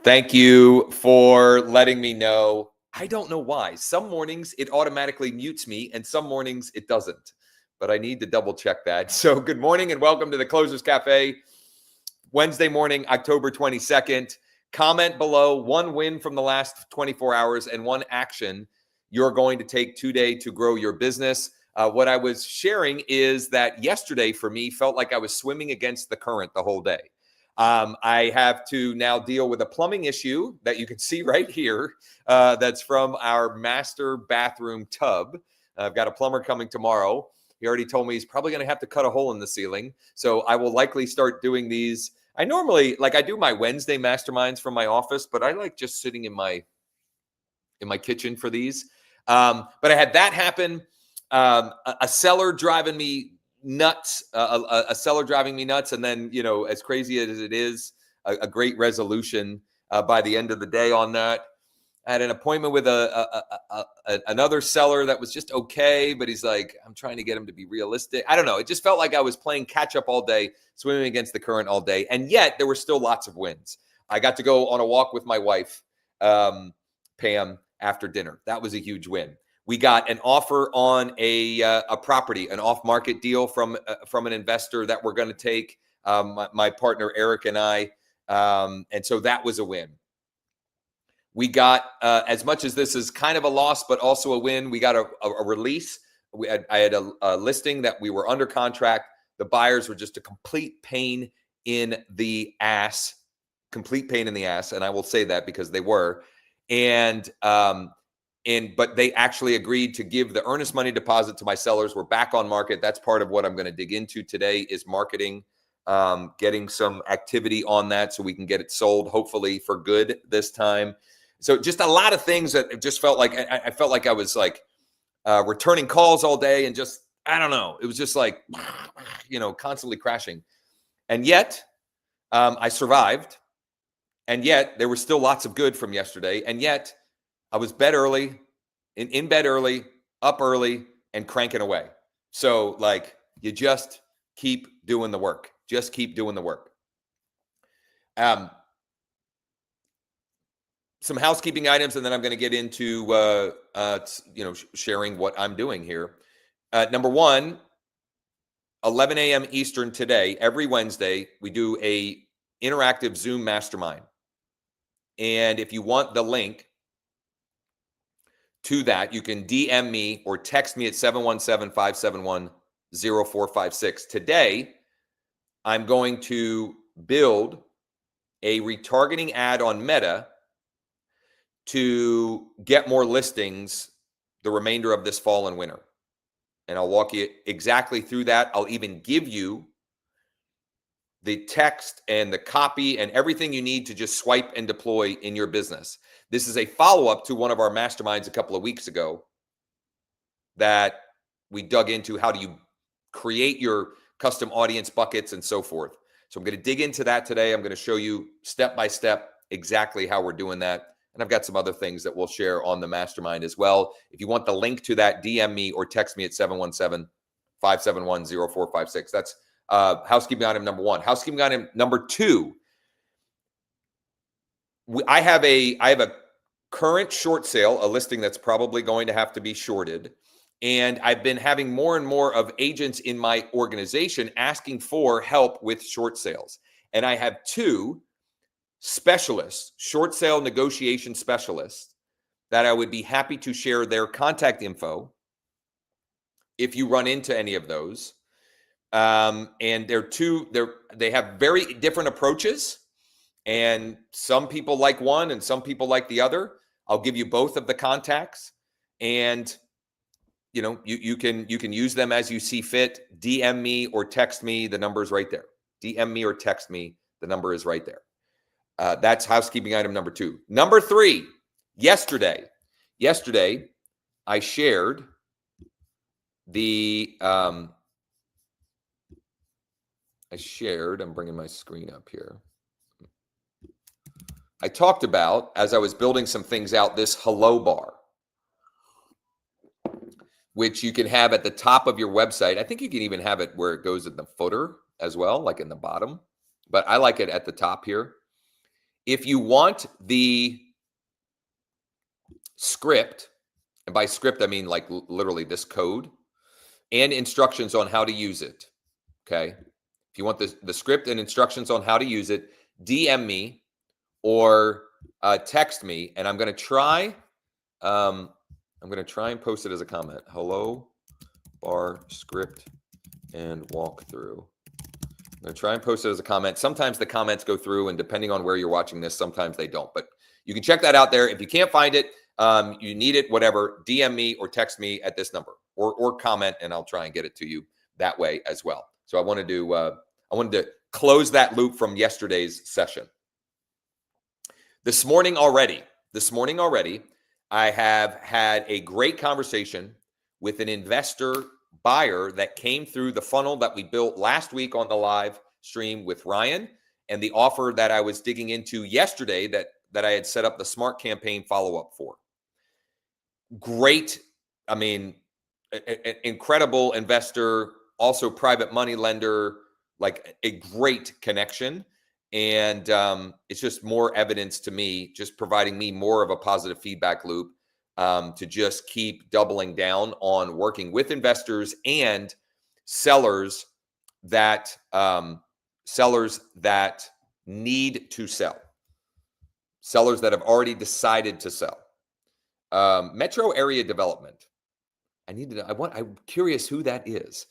Thank you for letting me know. I don't know why. Some mornings it automatically mutes me and some mornings it doesn't, but I need to double check that. So good morning and welcome to the Closers Cafe. Wednesday morning, October 22nd. Comment below one win from the last 24 hours and one action you're going to take today to grow your business. What I was sharing is that yesterday for me felt like I was swimming against the current the whole day. I have to now deal with a plumbing issue that you can see right here. That's from our master bathroom tub. I've got a plumber coming tomorrow. He already told me he's probably going to have to cut a hole in the ceiling. So I will likely start doing these. I normally, I do my Wednesday masterminds from my office, but I like just sitting in my kitchen for these. But I had that happen. A seller driving me nuts, a seller driving me nuts. And then, as crazy as it is, a great resolution by the end of the day on that. I had an appointment with another seller that was just okay, but he's like, I'm trying to get him to be realistic. I don't know. It just felt like I was playing catch up all day, swimming against the current all day. And yet there were still lots of wins. I got to go on a walk with my wife, Pam, after dinner. That was a huge win. We got an offer on a property, an off-market deal from an investor that we're going to take, my partner Eric and I, and so that was a win. We got, as much as this is kind of a loss, but also a win, we got a release. I had a listing that we were under contract. The buyers were just a complete pain in the ass, and I will say that because they were, but they actually agreed to give the earnest money deposit to my sellers. We're back on market. That's part of what I'm going to dig into today is marketing, getting some activity on that so we can get it sold, hopefully for good this time. So just a lot of things that it just felt like I felt like I was returning calls all day and just, I don't know. It was just like, constantly crashing. And yet I survived. And yet there was still lots of good from yesterday. And yet I was in bed early, up early, and cranking away. So you just keep doing the work. Just keep doing the work. Some housekeeping items, and then I'm going to get into sharing what I'm doing here. Number one, 11 a.m. Eastern today, every Wednesday, we do a interactive Zoom mastermind. And if you want the link to that, you can DM me or text me at 717-571-0456. Today, I'm going to build a retargeting ad on Meta to get more listings the remainder of this fall and winter. And I'll walk you exactly through that. I'll even give you the text and the copy and everything you need to just swipe and deploy in your business. This is a follow-up to one of our masterminds a couple of weeks ago that we dug into how do you create your custom audience buckets and so forth. So I'm going to dig into that today. I'm going to show you step by step exactly how we're doing that. And I've got some other things that we'll share on the mastermind as well. If you want the link to that, DM me or text me at 717-571-0456. That's housekeeping item number one. Housekeeping item number two. I have a current short sale, a listing that's probably going to have to be shorted. And I've been having more and more of agents in my organization asking for help with short sales. And I have two specialists, short sale negotiation specialists, that I would be happy to share their contact info if you run into any of those. And they have very different approaches, and some people like one and some people like the other. I'll give you both of the contacts, and you can use them as you see fit. DM me or text me. The number is right there. DM me or text me. The number is right there. That's housekeeping item number two. Number three, yesterday I shared I'm bringing my screen up here. I talked about, as I was building some things out, this hello bar, which you can have at the top of your website. I think you can even have it where it goes in the footer as well, like in the bottom, but I like it at the top here. If you want the script, and by script, I mean like literally this code and instructions on how to use it. Okay. If you want the script and instructions on how to use it, DM me or text me, and I'm going to try. I'm going to try and post it as a comment. Hello, bar script and walkthrough. I'm going to try and post it as a comment. Sometimes the comments go through, and depending on where you're watching this, sometimes they don't. But you can check that out there. If you can't find it, you need it, whatever, DM me or text me at this number, or comment, and I'll try and get it to you that way as well. So I wanted to close that loop from yesterday's session. This morning already, I have had a great conversation with an investor buyer that came through the funnel that we built last week on the live stream with Ryan, and the offer that I was digging into yesterday that I had set up the smart campaign follow-up for. Great, I mean, incredible investor, also private money lender, like a great connection. And it's just more evidence to me, just providing me more of a positive feedback loop to just keep doubling down on working with investors and sellers that need to sell, sellers that have already decided to sell. Metro area development. I'm curious who that is.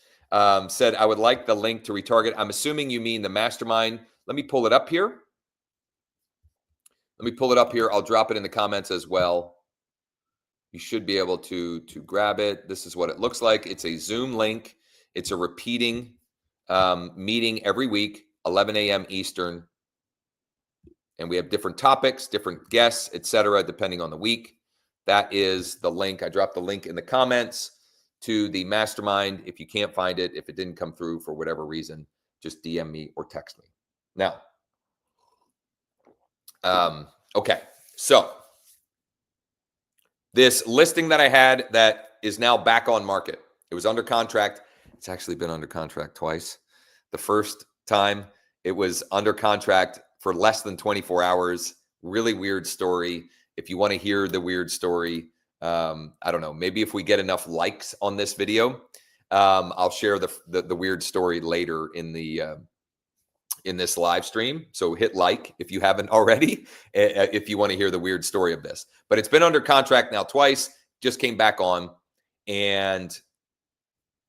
Said, I would like the link to retarget. I'm assuming you mean the mastermind. Let me pull it up here. I'll drop it in the comments as well. You should be able to grab it. This is what it looks like. It's a Zoom link. It's a repeating meeting every week, 11 a.m. Eastern. And we have different topics, different guests, etc., depending on the week. That is the link. I dropped the link in the comments to the mastermind. If you can't find it, if it didn't come through for whatever reason, just DM me or text me. Now, okay, so this listing that I had that is now back on market. It was under contract. It's actually been under contract twice. The first time it was under contract for less than 24 hours. Really weird story. If you want to hear the weird story, I don't know, maybe if we get enough likes on this video, I'll share the weird story later in this live stream. So hit like if you haven't already, if you want to hear the weird story of this. But it's been under contract now twice, just came back on. And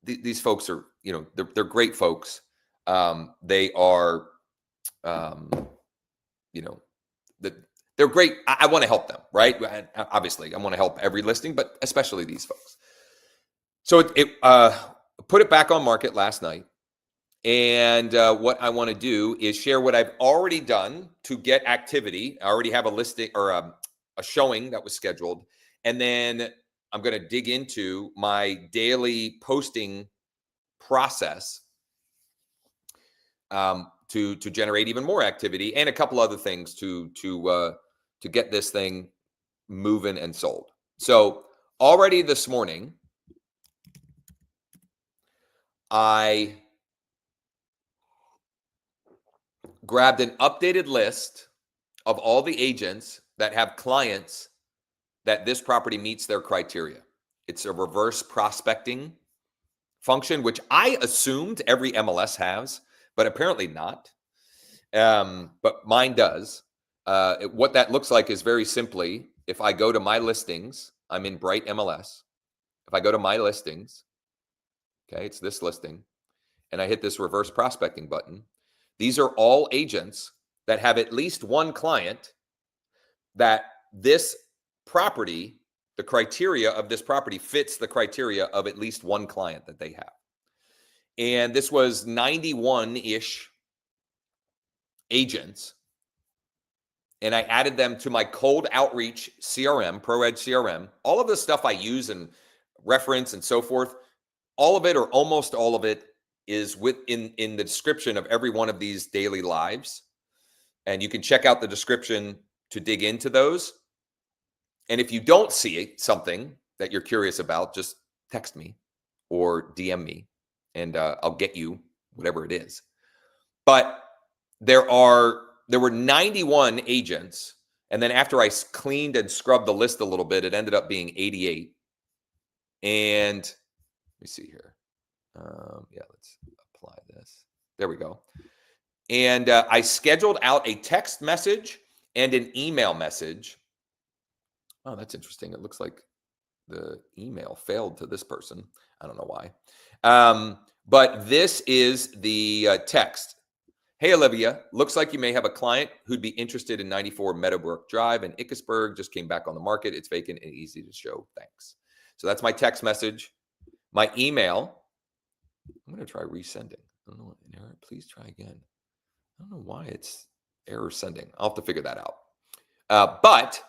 these folks are, they're great folks. They are, they're great. I want to help them, right? Obviously, I want to help every listing, but especially these folks. So it put it back on market last night. And what I want to do is share what I've already done to get activity. I already have a listing or a showing that was scheduled. And then I'm going to dig into my daily posting process to generate even more activity, and a couple other things to get this thing moving and sold. So already this morning, I grabbed an updated list of all the agents that have clients that this property meets their criteria. It's a reverse prospecting function, which I assumed every MLS has, but apparently not. But mine does. What that looks like is very simply, if I go to my listings, I'm in Bright MLS. If I go to my listings, okay, it's this listing, and I hit this reverse prospecting button, these are all agents that have at least one client that this property, the criteria of this property fits the criteria of at least one client that they have. And this was 91-ish agents. And I added them to my cold outreach CRM, ProEdge CRM. All of the stuff I use and reference and so forth, all of it or almost all of it is in the description of every one of these daily lives. And you can check out the description to dig into those. And if you don't see something that you're curious about, just text me or DM me, and I'll get you whatever it is. But there are there were 91 agents. And then after I cleaned and scrubbed the list a little bit, it ended up being 88. And let me see here. Yeah, let's apply this. There we go. And I scheduled out a text message and an email message. Oh, that's interesting. It looks like the email failed to this person. I don't know why. But this is the text. Hey, Olivia, looks like you may have a client who'd be interested in 94 Meadowbrook Drive in Ichabod. Just came back on the market. It's vacant and easy to show. Thanks. So that's my text message. My email, I'm going to try resending. I don't know what error. Please try again. I don't know why it's error sending. I'll have to figure that out. But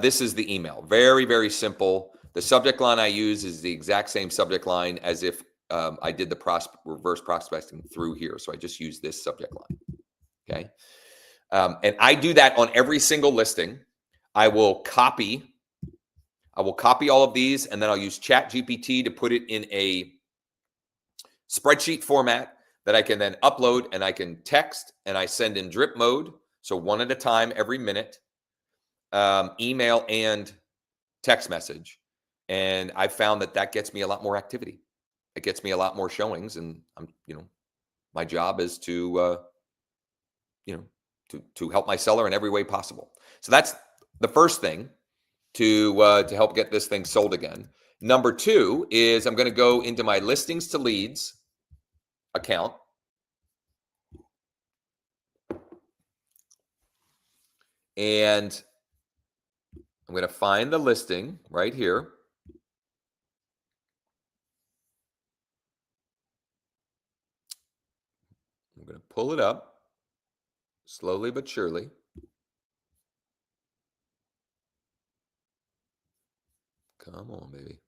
this is the email. Very, very simple. The subject line I use is the exact same subject line as if I did the reverse prospecting through here. So I just use this subject line. Okay. And I do that on every single listing. I will copy all of these, and then I'll use ChatGPT to put it in a spreadsheet format that I can then upload, and I can text, and I send in drip mode. So one at a time every minute, email and text message. And I found that gets me a lot more activity. It gets me a lot more showings, and my job is to help my seller in every way possible. So that's the first thing to help get this thing sold again. Number two is I'm going to go into my listings to leads account. And I'm going to find the listing right here. I'm going to pull it up slowly but surely. Come on, baby.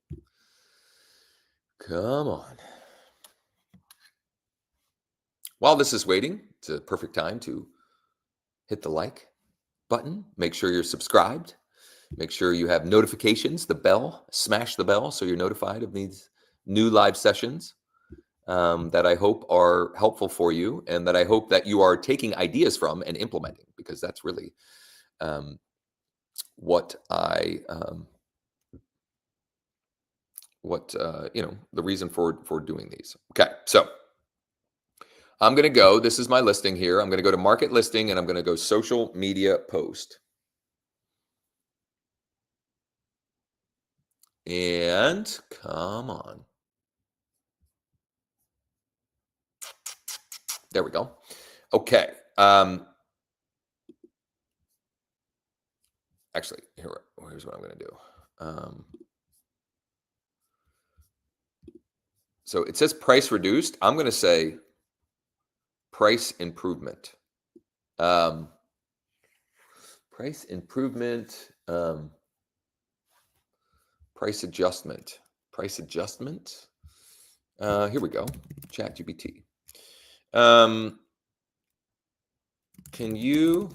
Come on. While this is waiting, it's a perfect time to hit the like button. Make sure you're subscribed. Make sure you have notifications, the bell. Smash the bell so you're notified of these new live sessions that I hope are helpful for you, and that I hope that you are taking ideas from and implementing, because that's really the reason for doing these. Okay, so I'm going to go, this is my listing here. I'm going to go to market listing, and I'm going to go social media post. And come on. There we go. Okay. Actually, here's what I'm going to do. So it says price reduced. I'm going to say price improvement. Price improvement. Price adjustment. Price adjustment. Here we go. ChatGPT. Can you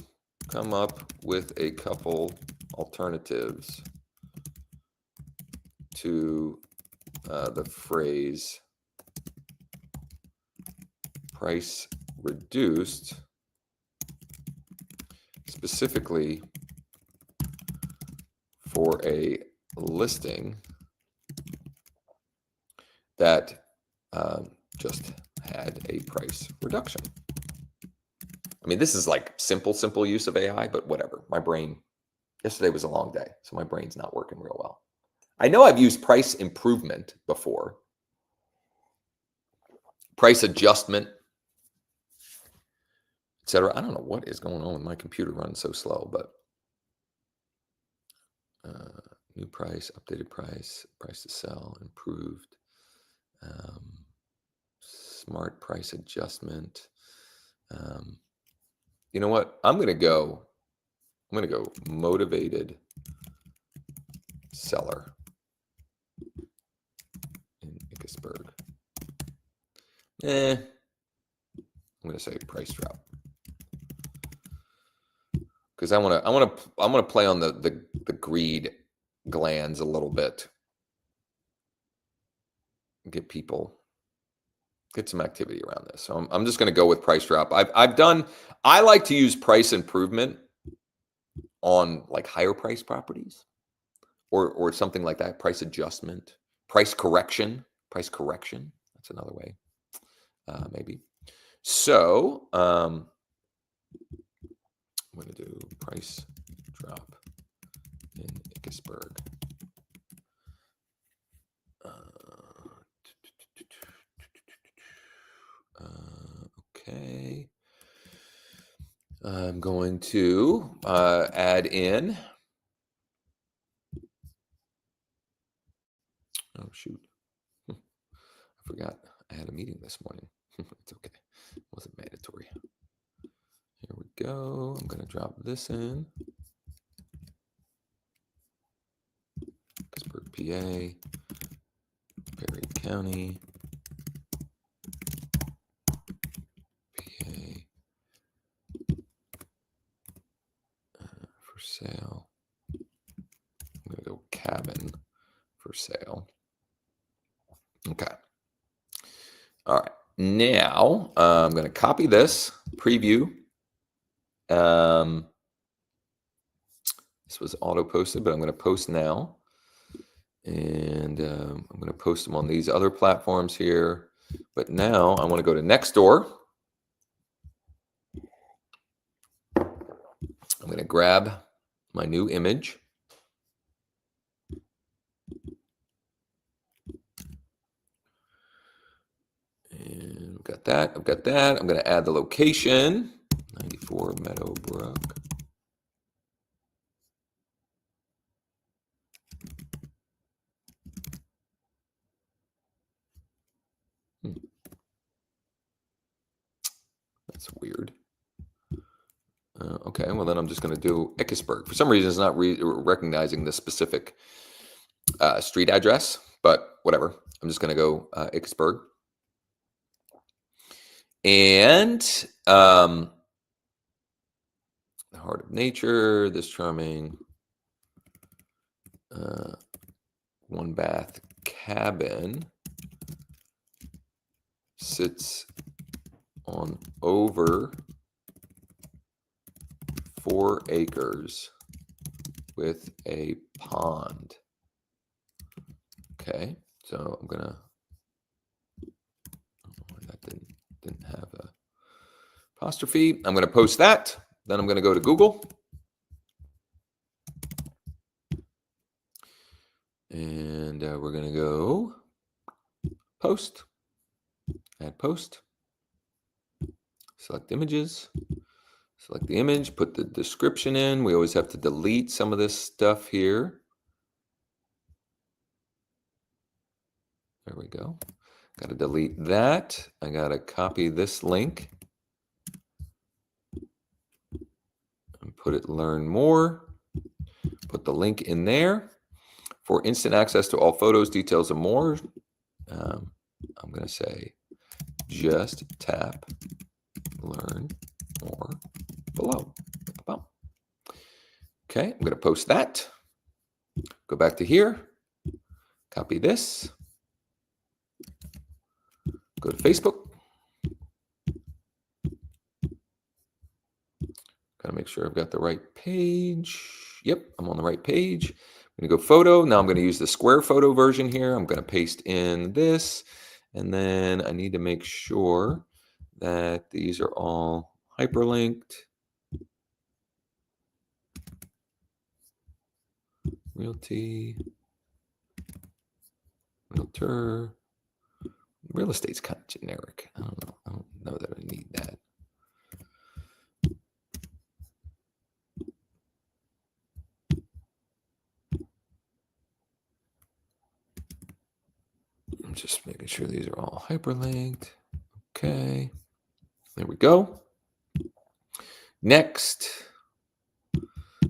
come up with a couple alternatives to the phrase price reduced, specifically for a listing that just had a price reduction? I mean, this is like simple use of AI, but whatever. My brain, yesterday was a long day, so my brain's not working real well. I know I've used price improvement before, price adjustment, etc. I don't know what is going on with my computer running so slow, but new price, updated price, price to sell, improved, smart price adjustment. You know what? I'm going to go motivated seller in Ichabod. I'm going to say price drop, because I want to play on the greed glands a little bit, get people get some activity around this. So I'm just going to go with price drop. I like to use price improvement on like higher price properties or something like that. Price adjustment, price correction. That's another way, maybe. So I'm going to do price drop in Ickesburg. Okay. I'm going to add in. Oh, shoot. I forgot I had a meeting this morning. It's okay. It wasn't mandatory. Here we go. I'm going to drop this in. Pittsburgh, PA, Perry County, PA, for sale. I'm going to go cabin for sale. Okay. All right. Now I'm going to copy this, preview. This was auto posted, but I'm going to post now. And I'm going to post them on these other platforms here. But now I want to go to Nextdoor. I'm going to grab my new image. And I've got that. I've got that. I'm going to add the location, 94 Meadowbrook. That's weird. Okay, well then I'm just going to do Ickesburg. For some reason, it's not recognizing the specific street address, but whatever. I'm just going to go Ickesburg. And the heart of nature, this charming one bath cabin sits on over 4 acres with a pond. Okay, so I'm gonna, that didn't have a apostrophe. I'm gonna post that. Then I'm gonna go to Google. And we're gonna go post, add post, select images. Select the image, put the description in. We always have to delete some of this stuff here. There we go. Got to delete that. I got to copy this link and put it learn more. Put the link in there. For instant access to all photos, details, and more, I'm going to say just tap learn more below. Okay, I'm going to post that. Go back to here. Copy this. Go to Facebook. Got to make sure I've got the right page. Yep, I'm on the right page. I'm going to go photo. Now I'm going to use the square photo version here. I'm going to paste in this. And then I need to make sure that these are all hyperlinked. Realty. Realtor. Real estate's kind of generic. I don't know. I don't know that I need that. I'm just making sure these are all hyperlinked. Okay. There we go. Next.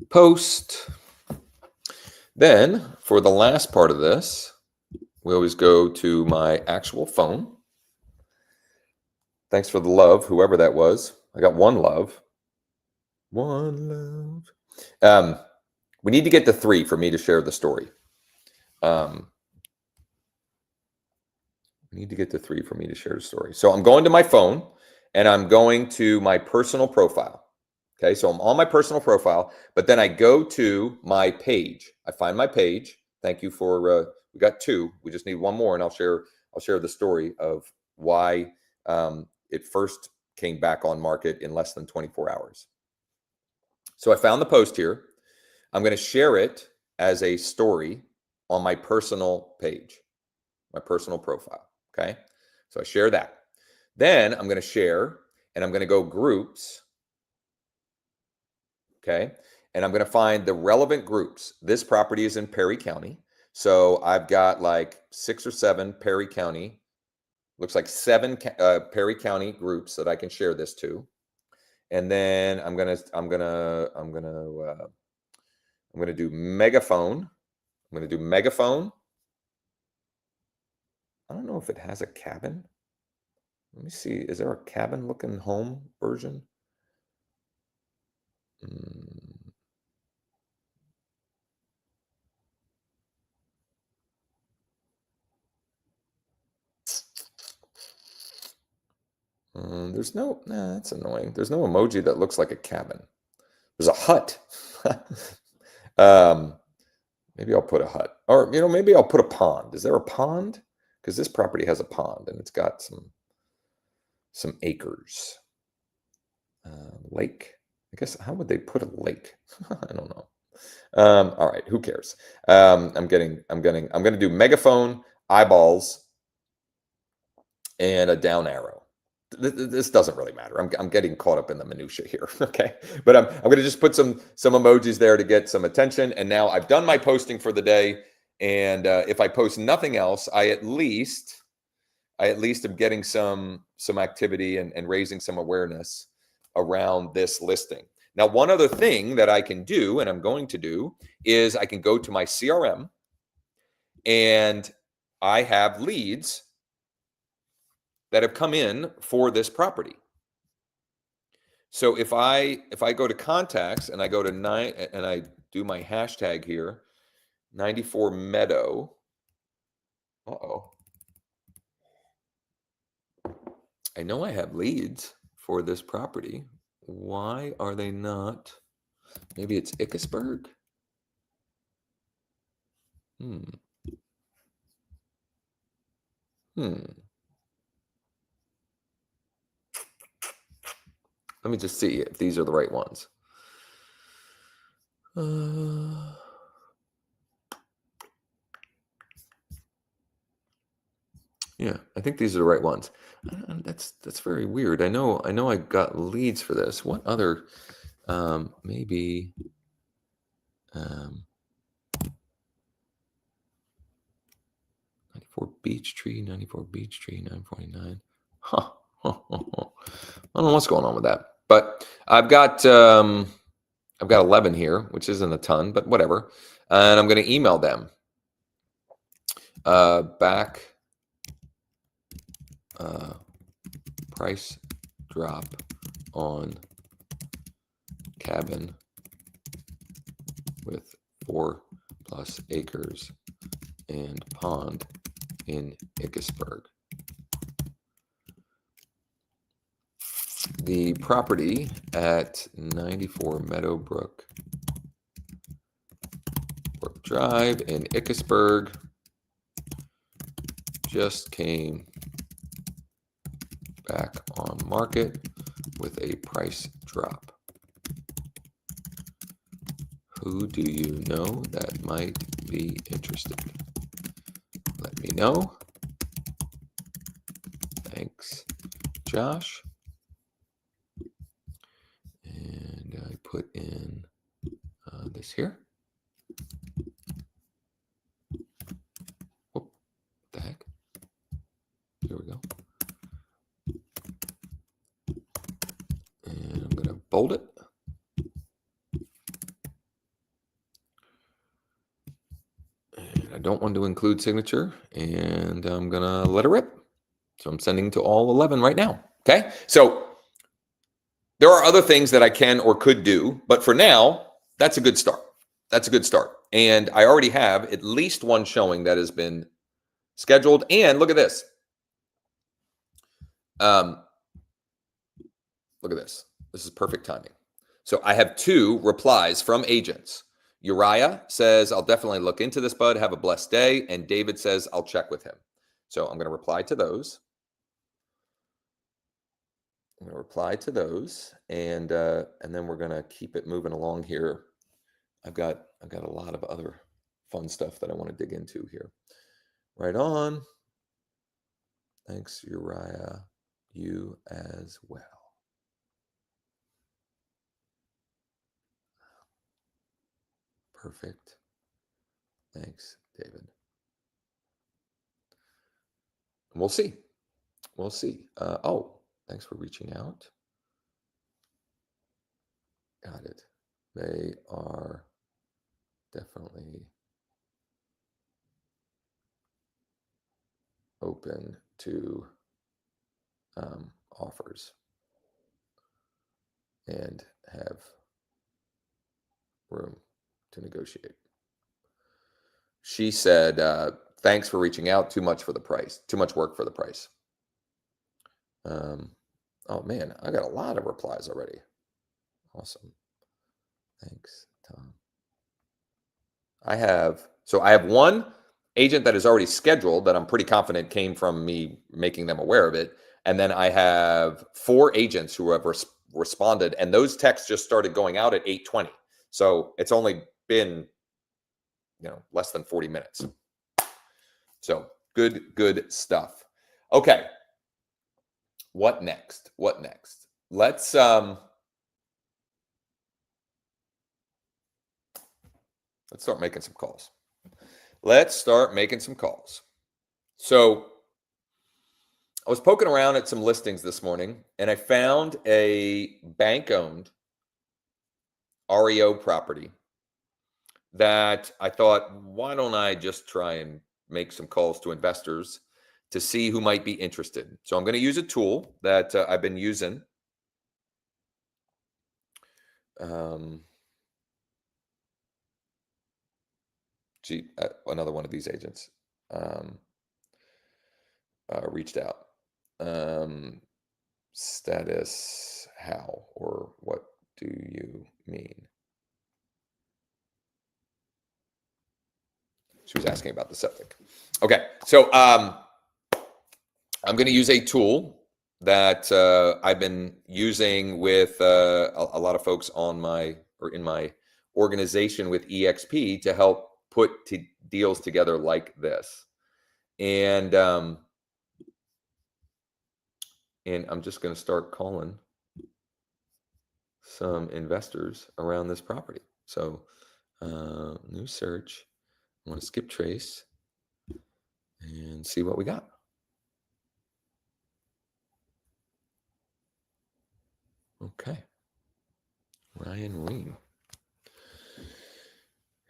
Post. Then, for the last part of this, we always go to my actual phone. Thanks for the love, whoever that was. I got one love. One love. We need to get to 3 for me to share the story. I need to get to 3 for me to share the story. So I'm going to my phone and I'm going to my personal profile. Okay, so I'm on my personal profile, but then I go to my page. I find my page. Thank you for we got 2. We just need 1 more, and I'll share the story of why it first came back on market in less than 24 hours. So I found the post here. I'm going to share it as a story on my personal page, my personal profile. Okay, so I share that. Then I'm going to share, and I'm going to go groups. Okay, and I'm going to find the relevant groups. This property is in Perry County. So I've got like 6 or 7 Perry County, looks like 7 Perry County groups that I can share this to. And then I'm gonna do megaphone. I'm gonna do megaphone. I don't know if it has a cabin. Let me see. Is there a cabin looking home version? There's no, nah, that's annoying. There's no emoji that looks like a cabin. There's a hut. Maybe I'll put a hut, or maybe I'll put a pond. Is there a pond? Because this property has a pond and it's got some acres. Lake. I guess, how would they put a lake? I don't know. All right, who cares? I'm gonna do megaphone, eyeballs, and a down arrow. This doesn't really matter. I'm getting caught up in the minutia here. Okay, but I'm gonna just put some emojis there to get some attention. And now I've done my posting for the day. And if I post nothing else, I at least am getting some activity and raising some awareness around this listing. Now, one other thing that I can do, and I'm going to do, is I can go to my CRM and I have leads that have come in for this property. So if I go to contacts and I go to 9 and I do my hashtag here, 94 Meadow. I know I have leads for this property. Why are they not? Maybe it's Ickesburg. Let me just see if these are the right ones. Yeah, I think these are the right ones. That's very weird. I know I got leads for this. What other maybe 94 Beechtree, 949. Huh. I don't know what's going on with that. But I've got 11 here, which isn't a ton, but whatever. And I'm going to email them back price drop on cabin with 4+ acres and pond in Ickesburg. The property at 94 Meadowbrook Drive in Ickesburg just came back on market with a price drop. Who do you know that might be interested? Let me know. Thanks, Josh. And I put in this here. Whoop, what the heck? Here we go. And I'm going to bold it. And I don't want to include signature, and I'm going to let it rip. So I'm sending to all 11 right now. Okay. So there are other things that I can or could do, but for now, that's a good start. That's a good start. And I already have at least one showing that has been scheduled. And look at this. Look at this. This is perfect timing. So I have 2 replies from agents. Uriah says, I'll definitely look into this, bud. Have a blessed day. And David says, I'll check with him. So I'm going to reply to those. I'm going to reply to those, and then we're going to keep it moving along here. I've got a lot of other fun stuff that I want to dig into here. Right on. Thanks, Uriah. You as well. Perfect. Thanks, David. We'll see. We'll see. Oh, thanks for reaching out. Got it. They are definitely open to offers and have room to negotiate. She said, thanks for reaching out. Too much for the price. Too much work for the price. Oh, man, I got a lot of replies already. Awesome. Thanks, Tom. I have one agent that is already scheduled that I'm pretty confident came from me making them aware of it. And then I have 4 agents who have responded, and those texts just started going out at 8:20. So it's only been, less than 40 minutes. So good stuff. Okay. What next? Let's start making some calls. So I was poking around at some listings this morning, and I found a bank-owned REO property that I thought, why don't I just try and make some calls to investors to see who might be interested. So I'm going to use a tool that I've been using. Another one of these agents reached out. Status how, or what do you mean? She was asking about the septic. Okay, so I'm going to use a tool that I've been using with a lot of folks in my organization with EXP to help put deals together like this. And I'm just going to start calling some investors around this property. So new search. I want to skip trace and see what we got. Okay. Ryan Ween.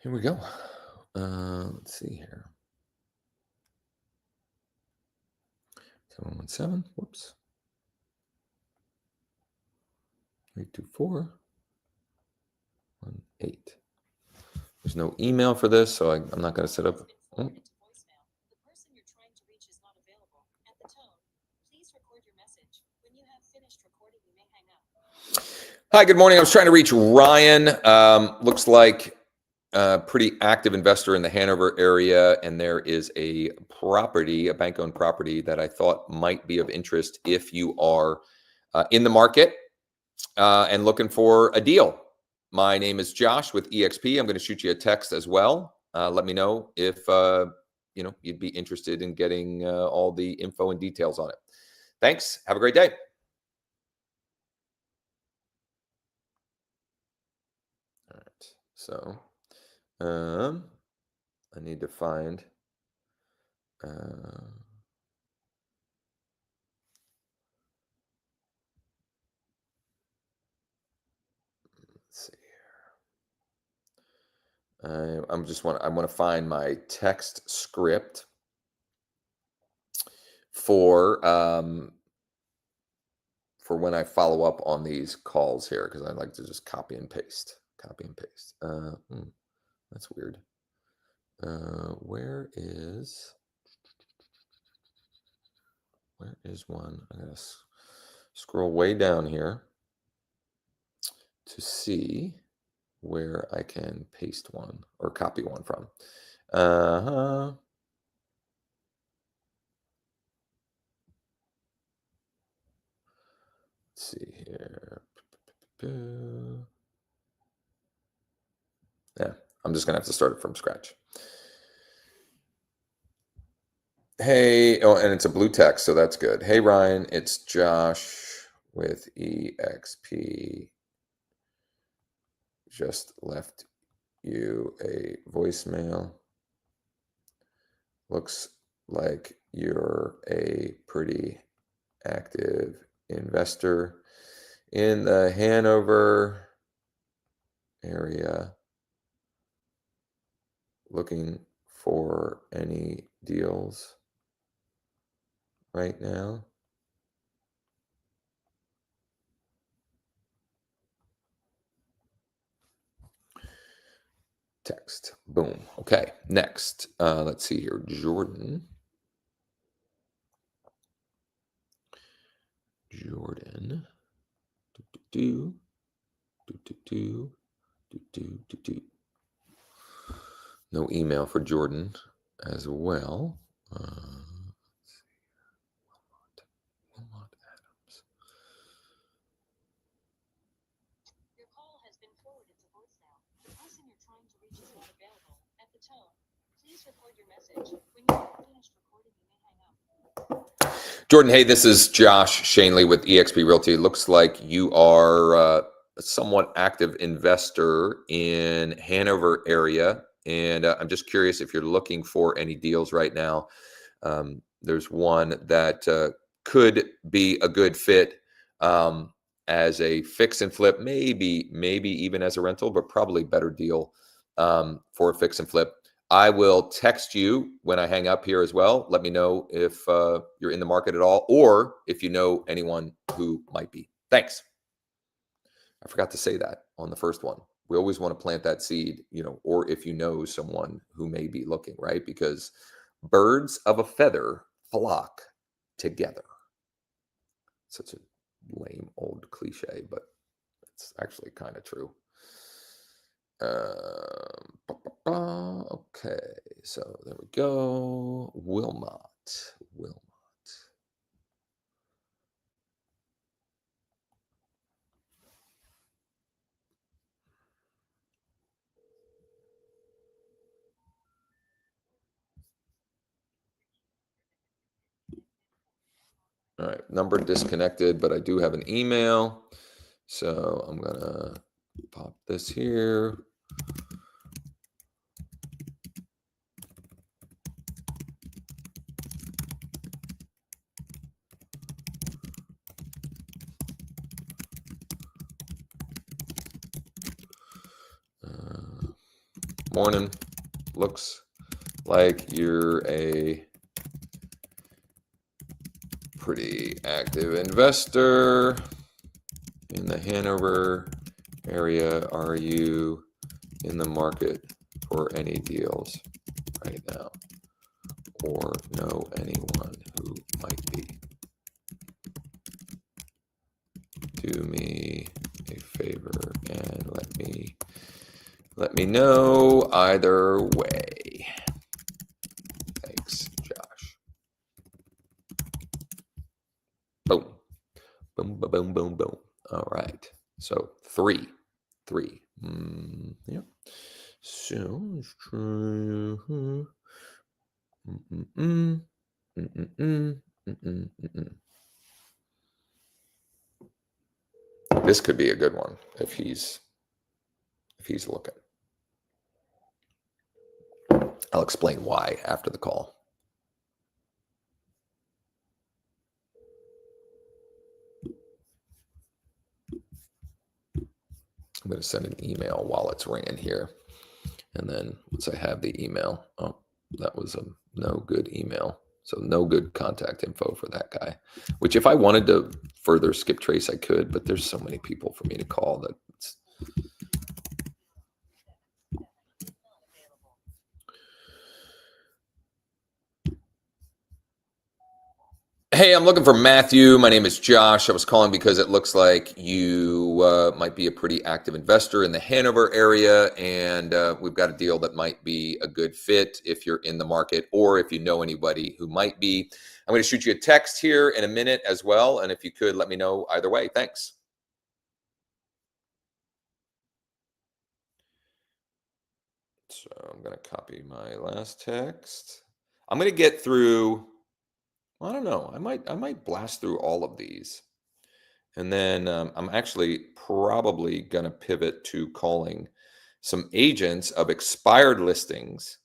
Here we go. Let's see here. 717. Whoops. 824. 18. There's no email for this, so I'm not going to set up. Oh. Hi, good morning. I was trying to reach Ryan. Looks like a pretty active investor in the Hanover area, and there is a bank-owned property that I thought might be of interest if you are in the market and looking for a deal. My name is Josh with EXP. I'm going to shoot you a text as well. Let me know if you'd be interested in getting all the info and details on it. Thanks. Have a great day. All right. So I need to find let's see here. I want to find my text script for when I follow up on these calls here, because I like to just copy and paste. That's weird. Where is Where is one? I'm going to scroll way down here to see where I can paste one or copy one from. Let's see here. Yeah, I'm just going to have to start it from scratch. Hey, oh, and it's a blue text, so that's good. Hey, Ryan, it's Josh with EXP. Just left you a voicemail. Looks like you're a pretty active investor in the Hanover area. Looking for any deals right now? Text. Boom. Okay. Next. Let's see here. Jordan. No email for Jordan as well. Wilmot Adams. Your call has been forwarded to voicemail. The person you're trying to reach is not available. At the tone, please record your message. When you have finished recording, you may hang up. Jordan, hey, this is Josh Schoenly with EXP Realty. It looks like you are a somewhat active investor in Hanover area. And I'm just curious if you're looking for any deals right now. There's one that could be a good fit as a fix and flip, maybe even as a rental, but probably better deal for a fix and flip. I will text you when I hang up here as well. Let me know if you're in the market at all, or if you know anyone who might be. Thanks. I forgot to say that on the first one. We always want to plant that seed, or if you know someone who may be looking, right? Because birds of a feather flock together. Such a lame old cliche, but it's actually kind of true. Okay, so there we go. Wilmot. All right, number disconnected, but I do have an email. So I'm going to pop this here. Morning. Looks like you're a pretty active investor in the Hanover area. Are you in the market for any deals right now, or know anyone who might be? Do me a favor and let me know either way. Thanks, Josh. Boom. Boom, boom, boom, boom, boom. All right. So three. Yep. So let's try. This could be a good one if he's looking. I'll explain why after the call. I'm going to send an email while it's ringing here. And then once I have the email, oh, that was a no good email. So no good contact info for that guy, which if I wanted to further skip trace, I could, but there's so many people for me to call that it's... Hey, I'm looking for Matthew. My name is Josh. I was calling because it looks like you might be a pretty active investor in the Hanover area, and we've got a deal that might be a good fit if you're in the market or if you know anybody who might be. I'm going to shoot you a text here in a minute as well, and if you could, let me know either way. Thanks. So I'm going to copy my last text. I'm going to get through, I don't know, I might blast through all of these. And then I'm actually probably going to pivot to calling some agents of expired listings.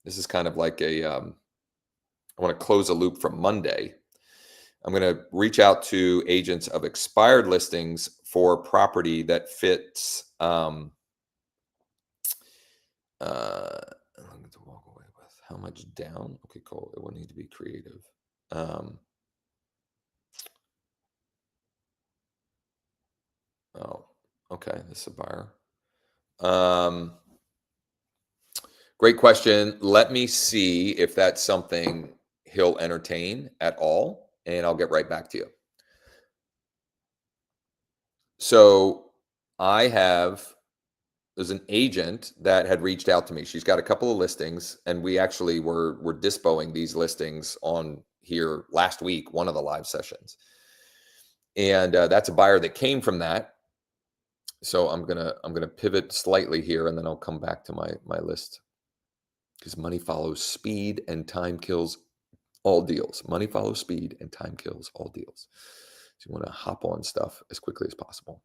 This is kind of like I want to close a loop from Monday. I'm going to reach out to agents of expired listings for property that fits. To walk away with how much down? Okay, cool. It will need to be creative. Oh, okay. This is a buyer. Great question. Let me see if that's something he'll entertain at all, and I'll get right back to you. So there's an agent that had reached out to me. She's got a couple of listings, and we actually were dispoing these listings on here last week, one of the live sessions. And that's a buyer that came from that. So I'm gonna pivot slightly here, and then I'll come back to my list, because money follows speed and time kills all deals. Money follows speed and time kills all deals. So you want to hop on stuff as quickly as possible.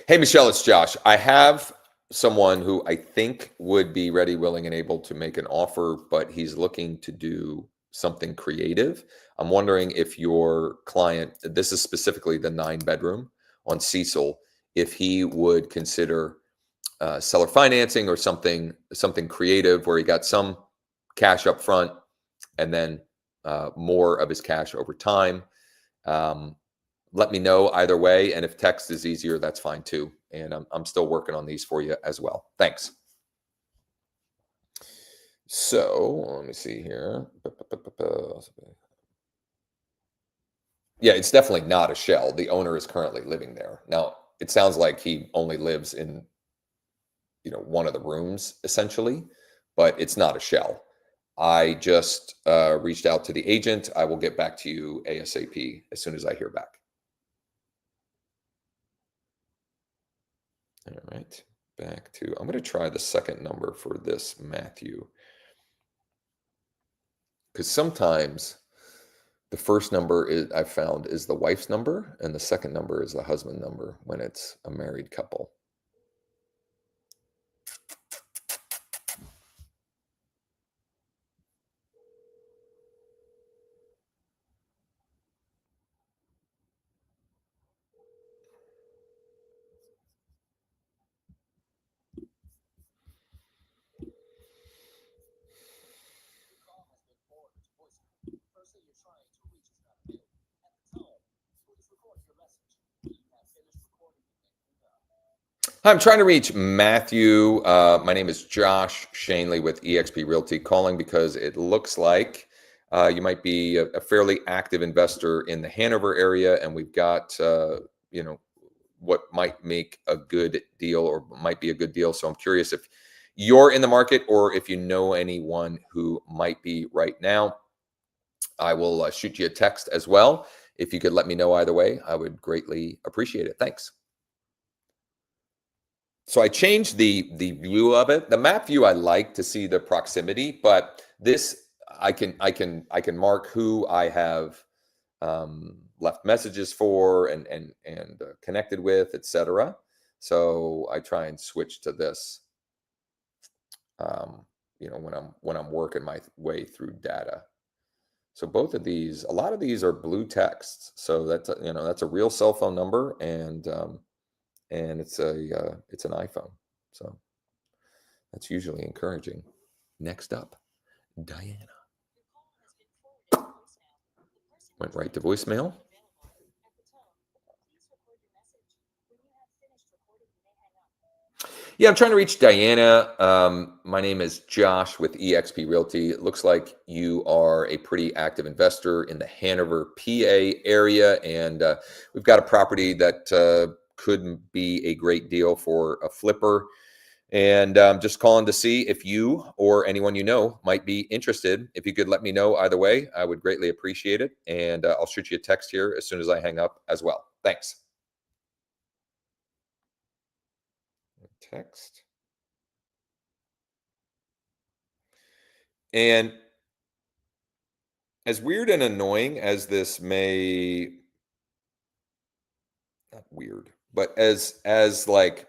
Hey, Michelle, it's Josh. I have someone who I think would be ready, willing, and able to make an offer, but he's looking to do something creative. I'm wondering if your client, this is specifically the 9-bedroom on Cecil, if he would consider seller financing or something creative where he got some cash up front and then more of his cash over time. Let me know either way. And if text is easier, that's fine too. And I'm still working on these for you as well. Thanks. So let me see here. Yeah, it's definitely not a shell. The owner is currently living there. Now, it sounds like he only lives in, one of the rooms essentially, but it's not a shell. I just reached out to the agent. I will get back to you ASAP as soon as I hear back. All right, I'm going to try the second number for this Matthew, because sometimes the first number I've found is the wife's number, and the second number is the husband number when it's a married couple. Hi, I'm trying to reach Matthew. My name is Josh Schoenly with EXP Realty, calling because it looks like you might be a fairly active investor in the Hanover area, and we've got what might make a good deal or might be a good deal. So I'm curious if you're in the market or if you know anyone who might be right now. I will shoot you a text as well. If you could let me know either way, I would greatly appreciate it. Thanks. So I changed the view of it. The map view I like to see the proximity, but this I can mark who I have left messages for and connected with, etc. So I try and switch to this. When I'm working my way through data. So both of these, a lot of these are blue texts. So that's a real cell phone number, and and it's an iPhone. So that's usually encouraging. Next up, Diana. Went right to voicemail. Yeah, I'm trying to reach Diana. My name is Josh with EXP Realty. It looks like you are a pretty active investor in the Hanover, PA area, and we've got a property that could be a great deal for a flipper. And just calling to see if you or anyone you know might be interested. If you could let me know either way, I would greatly appreciate it. And I'll shoot you a text here as soon as I hang up as well. Thanks. Text. And as weird and annoying as this may, not weird, but as like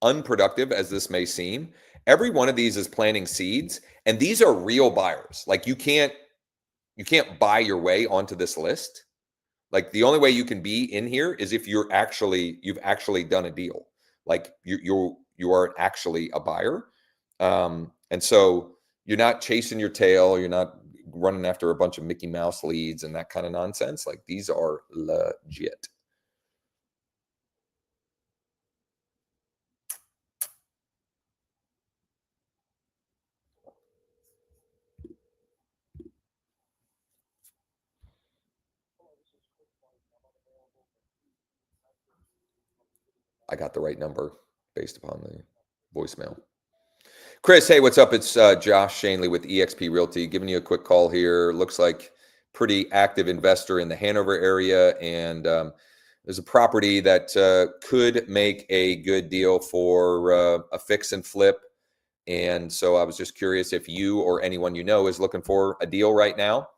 unproductive as this may seem, every one of these is planting seeds, and these are real buyers. Like you can't buy your way onto this list. Like the only way you can be in here is if you've actually done a deal. Like you are actually a buyer. And so you're not chasing your tail. You're not running after a bunch of Mickey Mouse leads and that kind of nonsense. Like these are legit. I got the right number based upon the voicemail. Chris, hey, what's up? It's Josh Schoenly with EXP Realty, giving you a quick call here. Looks like pretty active investor in the Hanover area, and there's a property that could make a good deal for a fix and flip. And so I was just curious if you or anyone you know is looking for a deal right now.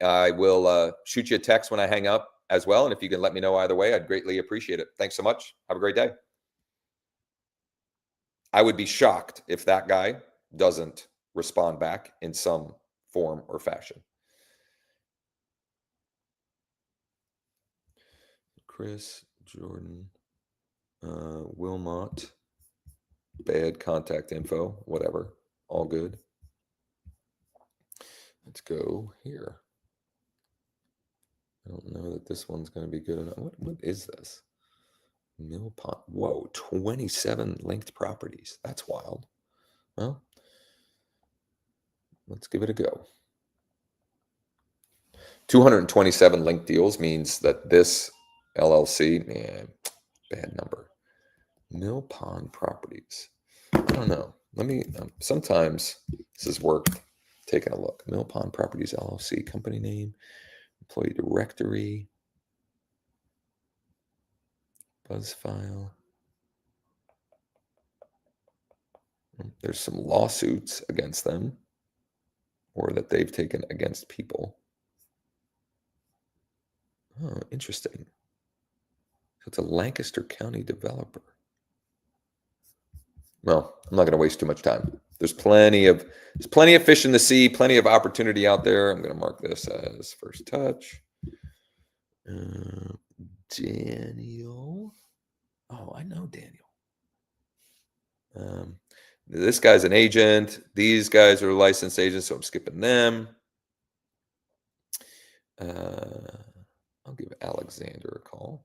I will shoot you a text when I hang up as well. And if you can let me know either way, I'd greatly appreciate it. Thanks so much. Have a great day. I would be shocked if that guy doesn't respond back in some form or fashion. Chris, Jordan, Wilmot, bad contact info, whatever, all good. Let's go here. I don't know that this one's going to be good enough. What is this? Mill Pond. Whoa, 27 linked properties. That's wild. Well, let's give it a go. 227 linked deals means that this LLC, man, bad number. Mill Pond Properties. I don't know. Let me, sometimes this has worked. Taking a look. Mill Pond Properties LLC, company name, employee directory, buzz file. There's some lawsuits against them or that they've taken against people. Oh, interesting. So it's a Lancaster County developer. Well, I'm not going to waste too much time. There's plenty of fish in the sea, plenty of opportunity out there. I'm going to mark this as first touch. Daniel. Oh, I know Daniel. This guy's an agent. These guys are licensed agents, so I'm skipping them. I'll give Alexander a call.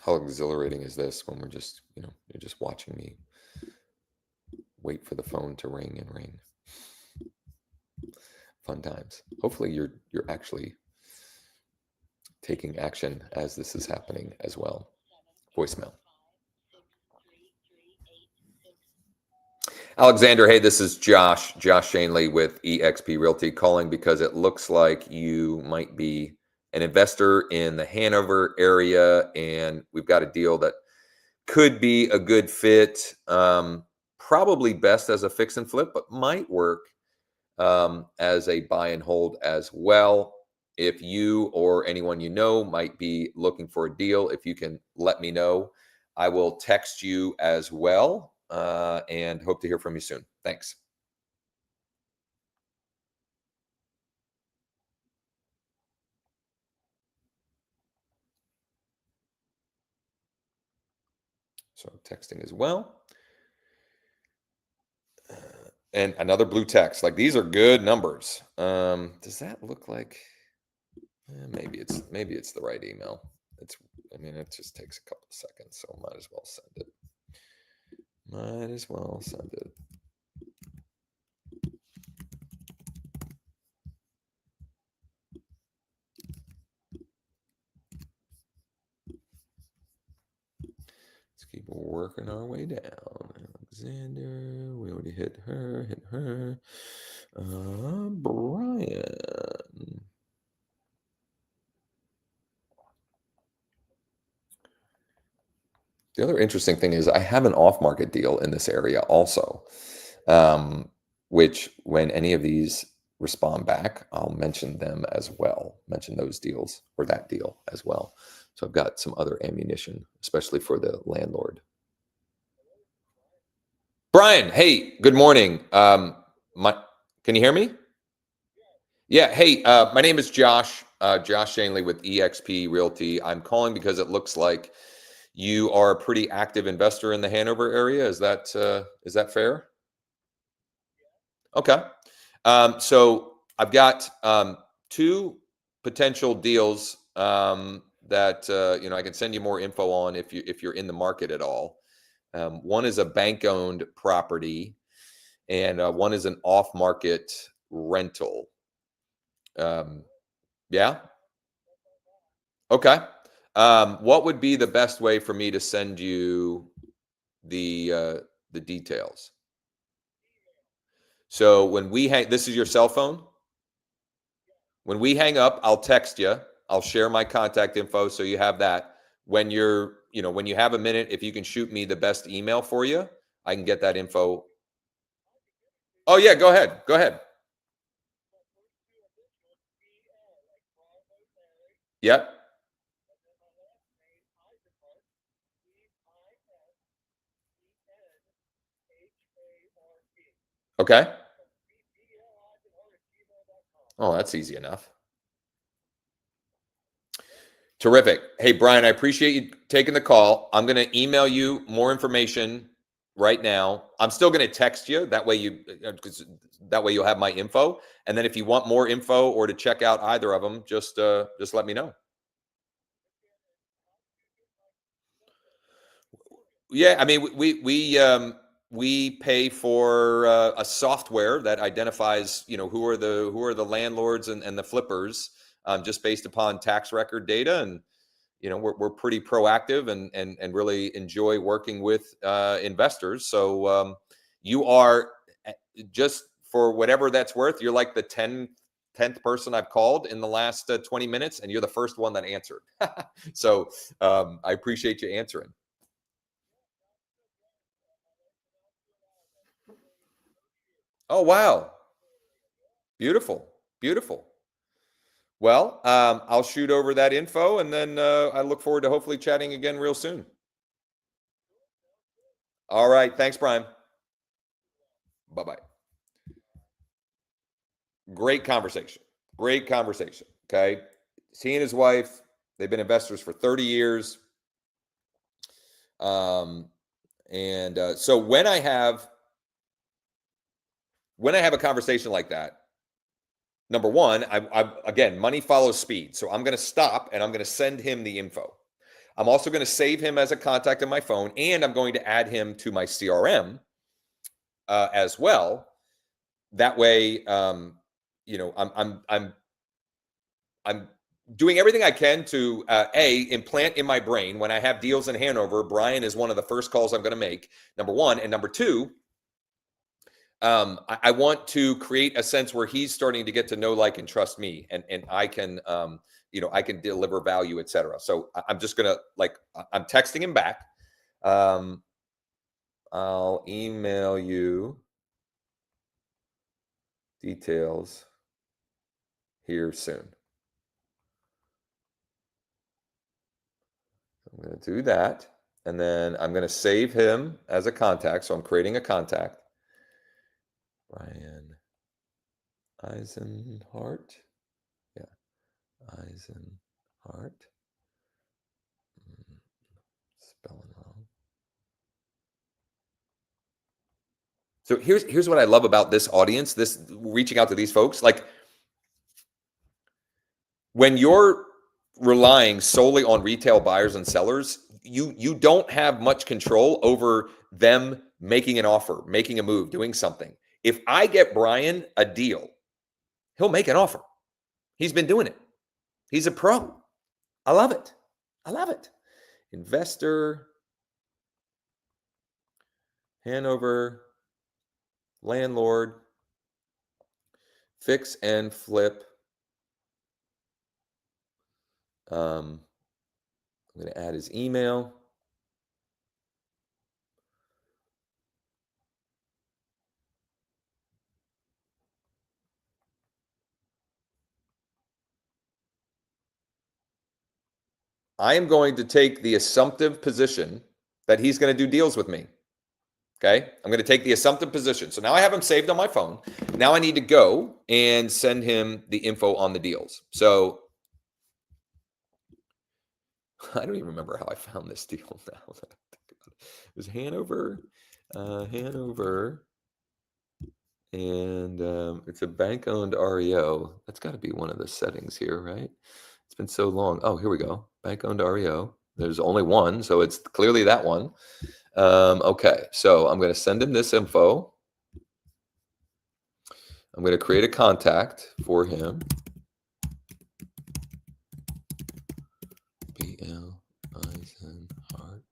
How exhilarating is this when we're just, you're just watching me wait for the phone to ring and ring. Fun times. Hopefully you're actually taking action as this is happening as well. Voicemail. Alexander, hey, this is Josh Schoenly with EXP Realty calling because it looks like you might be an investor in the Hanover area, and we've got a deal that could be a good fit. Probably best as a fix and flip, but might work as a buy and hold as well. If you or anyone you know might be looking for a deal, if you can let me know, I will text you as well, and hope to hear from you soon. Thanks. So texting as well. And another blue text. Like, these are good numbers. Does that look like maybe it's the right email? I mean, it just takes a couple of seconds, so might as well send it. Might as well send it. Let's keep working our way down. Alexander, we already hit her. Brian. The other interesting thing is I have an off-market deal in this area also, which when any of these respond back, I'll mention them as well, mention those deals or that deal as well. So I've got some other ammunition, especially for the landlord. Brian, hey, good morning. Can you hear me? Yeah, hey, my name is Josh, Josh Schoenly with EXP Realty. I'm calling because it looks like you are a pretty active investor in the Hanover area. Is that fair? Okay. So I've got two potential deals that I can send you more info on if you're in the market at all. One is a bank-owned property, and one is an off-market rental. Yeah. Okay. What would be the best way for me to send you the details? So when we this is your cell phone? When we hang up, I'll text you. I'll share my contact info so you have that. When when you have a minute, if you can shoot me the best email for you, I can get that info. Oh yeah, go ahead. Go ahead. Yep. Okay. Oh, that's easy enough. Terrific. Hey, Brian, I appreciate you taking the call. I'm going to email you more information right now. I'm still going to text you. That way you'll have my info. And then if you want more info or to check out either of them, just let me know. Yeah, I mean, we pay for a software that identifies, who are the landlords and the flippers, just based upon tax record data. And we're pretty proactive and really enjoy working with investors. So you are, just for whatever that's worth, you're like the 10th person I've called in the last 20 minutes, and you're the first one that answered. So I appreciate you answering. Oh, wow. Beautiful. Beautiful. Well, I'll shoot over that info, and then I look forward to hopefully chatting again real soon. All right. Thanks, Brian. Bye-bye. Great conversation. Great conversation. Okay. He and his wife, they've been investors for 30 years. So when I have a conversation like that, number one, again, money follows speed. So I'm going to stop and I'm going to send him the info. I'm also going to save him as a contact in my phone, and I'm going to add him to my CRM as well. That way, I'm doing everything I can to implant in my brain, when I have deals in Hanover, Brian is one of the first calls I'm going to make, number one. And number two, I want to create a sense where he's starting to get to know, like, and trust me, and I can I can deliver value, etc. So I'm just gonna, I'm texting him back. I'll email you details here soon. I'm going to do that. And then I'm going to save him as a contact. So I'm creating a contact. Brian Eisenhart. Yeah. Eisenhart. Spelling wrong. So here's what I love about this audience, this reaching out to these folks. Like, when you're relying solely on retail buyers and sellers, you don't have much control over them making an offer, making a move, doing something. If I get Brian a deal, he'll make an offer. He's been doing it. He's a pro. I love it. I love it. Investor, Hanover, landlord, fix and flip. I'm going to add his email. I am going to take the assumptive position that he's going to do deals with me. Okay. I'm going to take the assumptive position. So now I have him saved on my phone. Now I need to go and send him the info on the deals. So I don't even remember how I found this deal now. It was Hanover, and it's a bank-owned REO. That's got to be one of the settings here, right? It's been so long. Oh, here we go. Bank-owned REO. There's only one, so it's clearly that one. Okay, so I'm going to send him this info. I'm going to create a contact for him. BL Eisenhart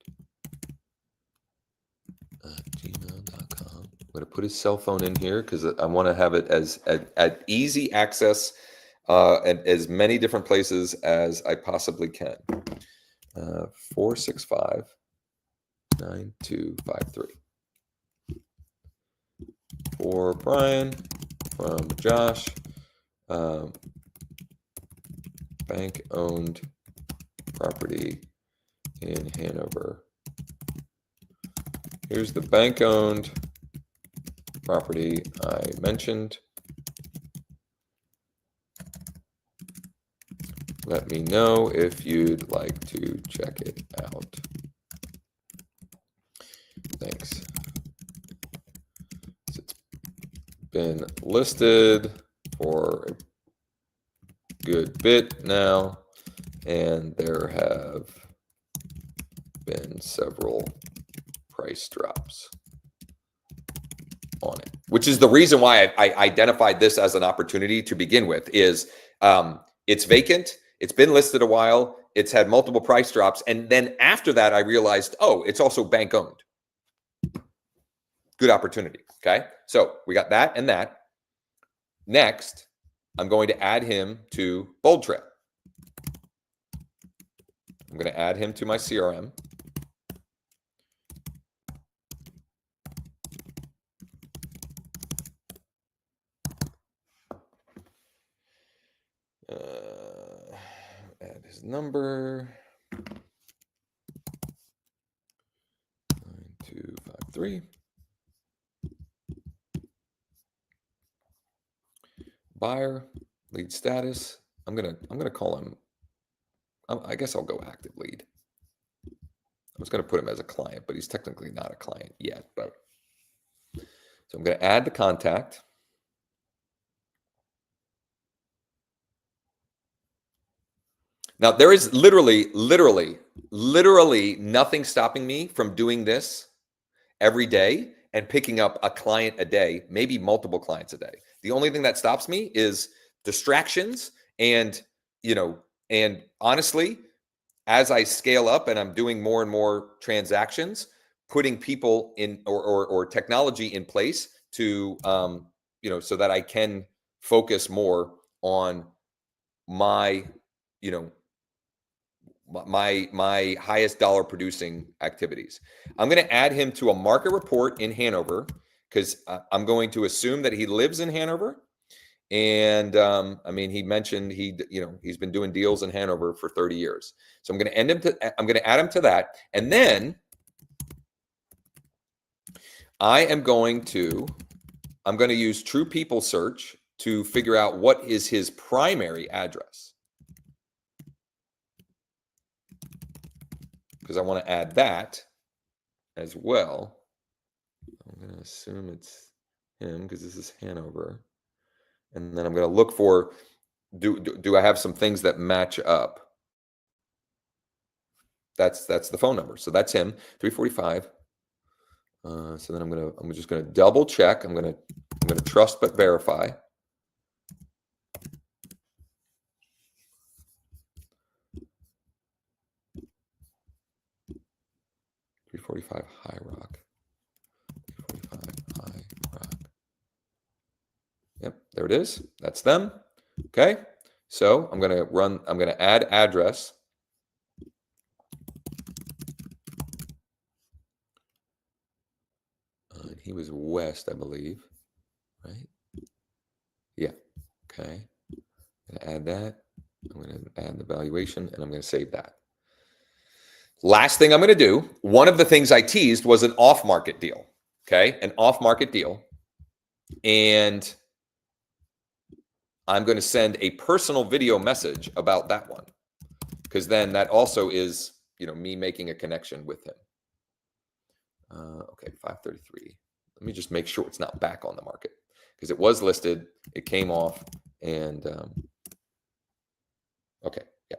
@gmail.com. I'm going to put his cell phone in here because I want to have it as at easy access at as many different places as I possibly can. 465-9253. For Brian, from Josh, bank-owned property in Hanover. Here's the bank-owned property I mentioned. Let me know if you'd like to check it out. Thanks. It's been listed for a good bit now, and there have been several price drops on it, which is the reason why I identified this as an opportunity to begin with. Is it's vacant, it's been listed a while, it's had multiple price drops, and then after that I realized, oh, it's also bank owned. Good opportunity. Okay, so we got that and that. Next, I'm going to add him to Bold Trail. I'm going to add him to my CRM. Add his number. 9253. Buyer, lead status. I'm gonna call him. I guess I'll go active lead. I was gonna put him as a client, but he's technically not a client yet. But so I'm gonna add the contact. Now there is literally nothing stopping me from doing this every day and picking up a client a day, maybe multiple clients a day. The only thing that stops me is distractions and, and honestly, as I scale up and I'm doing more and more transactions, putting people in or technology in place to, so that I can focus more on my, my highest dollar producing activities. I'm going to add him to a market report in Hanover because I'm going to assume that he lives in Hanover. And I mean, he mentioned he's been doing deals in Hanover for 30 years. So I'm going to add him to that. And then I'm going to use True People Search to figure out what is his primary address. Because I want to add that as well. I'm going to assume it's him because this is Hanover. And then I'm going to look for, do I have some things that match up? That's the phone number. So that's him, 345. So then I'm just going to double check. I'm going to trust but verify. .345 High Rock. 345 High Rock. Yep, there it is. That's them. Okay. So I'm going to add address. And he was west, I believe. Right? Yeah. Okay. I'm going to add that. I'm going to add the valuation and I'm going to save that. Last thing I'm going to do, one of the things I teased was an off-market deal. Okay. An off-market deal. And I'm going to send a personal video message about that one. Because then that also is, me making a connection with him. Okay, 533. Let me just make sure it's not back on the market. Because it was listed, it came off, and okay, yeah.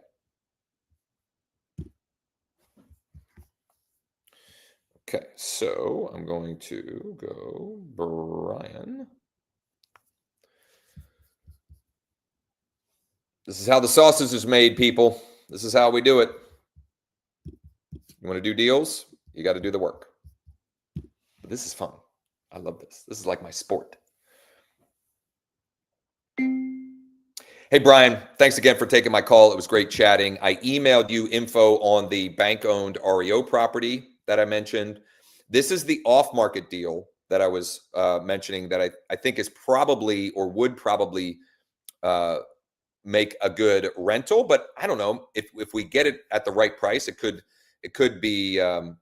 Okay, so I'm going to go Brian. This is how the sausage is made, people. This is how we do it. You want to do deals? You got to do the work. But this is fun. I love this. This is like my sport. Hey, Brian, thanks again for taking my call. It was great chatting. I emailed you info on the bank-owned REO property that I mentioned. This is the off-market deal that I was mentioning that I think is probably or would probably make a good rental, but I don't know if we get it at the right price, it could be a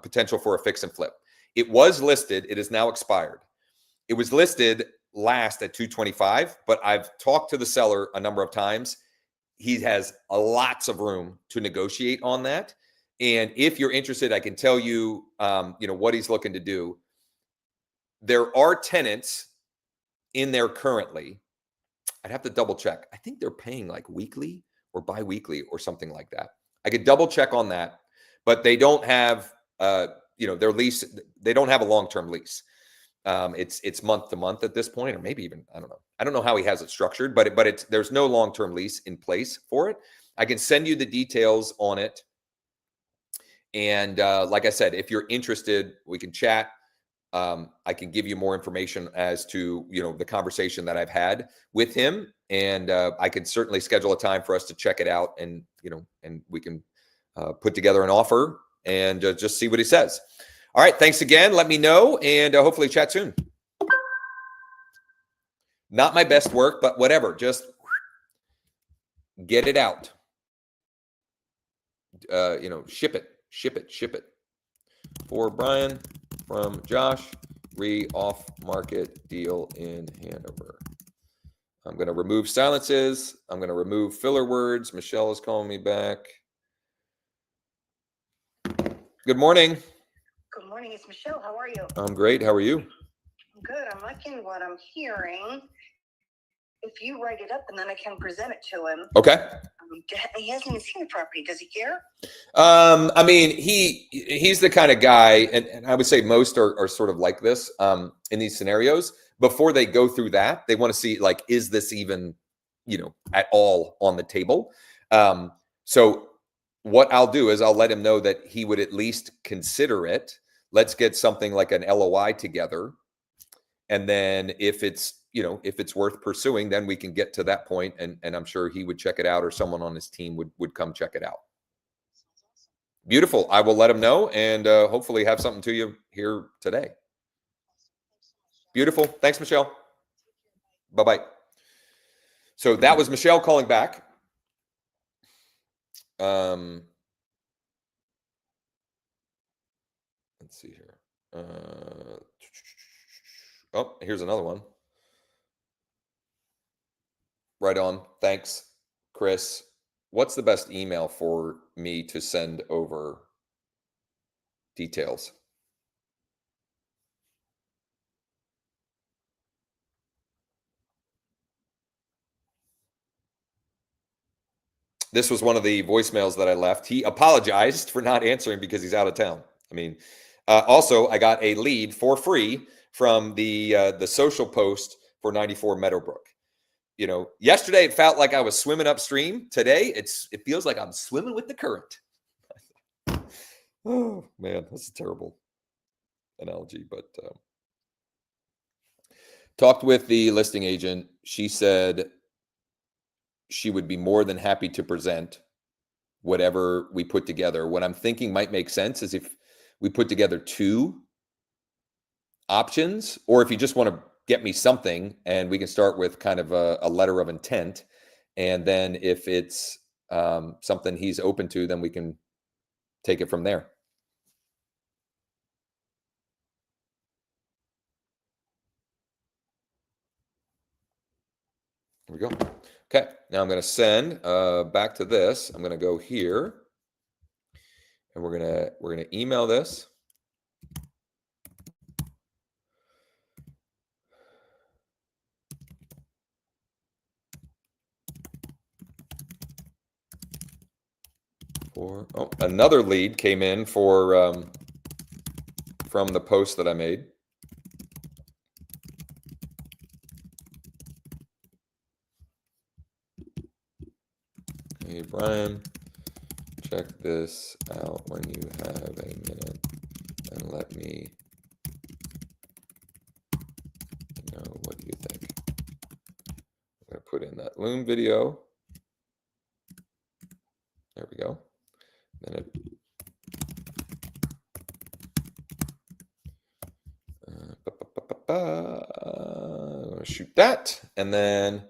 potential for a fix and flip. It was listed. It is now expired. It was listed last at 225, but I've talked to the seller a number of times. He has lots of room to negotiate on that. And if you're interested, I can tell you, what he's looking to do. There are tenants in there currently. I'd have to double check. I think they're paying like weekly or bi-weekly or something like that. I could double check on that, but they don't have, their lease. They don't have a long-term lease. It's month to month at this point, or maybe even, I don't know. I don't know how he has it structured, but there's no long-term lease in place for it. I can send you the details on it. And like I said, if you're interested, we can chat. I can give you more information as to, the conversation that I've had with him. And I could certainly schedule a time for us to check it out and, and we can put together an offer and just see what he says. All right. Thanks again. Let me know and hopefully chat soon. Not my best work, but whatever. Just get it out. Ship it. For Brian from Josh, off-market deal in Hanover. I'm going to remove silences. I'm going to remove filler words. Michelle is calling me back. Good morning. Good morning. It's Michelle. How are you? I'm great. How are you? I'm good. I'm liking what I'm hearing. If you write it up and then I can present it to him. Okay. He hasn't even seen the property. Does he care? I mean, he's the kind of guy, and I would say most are sort of like this in these scenarios. Before they go through that, they want to see, like, is this even, at all on the table? So what I'll do is I'll let him know that he would at least consider it. Let's get something like an LOI together. And then if it's if it's worth pursuing, then we can get to that point, and I'm sure he would check it out, or someone on his team would come check it out. Beautiful. I will let him know, and hopefully have something to you here today. Beautiful. Thanks, Michelle. Bye-bye. So that was Michelle calling back. Let's see here. Oh, here's another one. Right on. Thanks, Chris. What's the best email for me to send over details? This was one of the voicemails that I left. He apologized for not answering because he's out of town. I mean, also, I got a lead for free from the social post for 94 Meadowbrook. Yesterday it felt like I was swimming upstream. Today it feels like I'm swimming with the current. Oh man, that's a terrible analogy, but talked with the listing agent. She said she would be more than happy to present whatever we put together. What I'm thinking might make sense is if we put together 2 options, or if you just want to get me something and we can start with kind of a letter of intent. And then if it's something he's open to, then we can take it from there. Here we go. Okay, now I'm going to send back to this. I'm going to go here, and we're going to email this. Another lead came in for from the post that I made. Hey, Brian, check this out when you have a minute and let me know what you think. I'm going to put in that Loom video. There we go. Then I'm going to shoot that, and then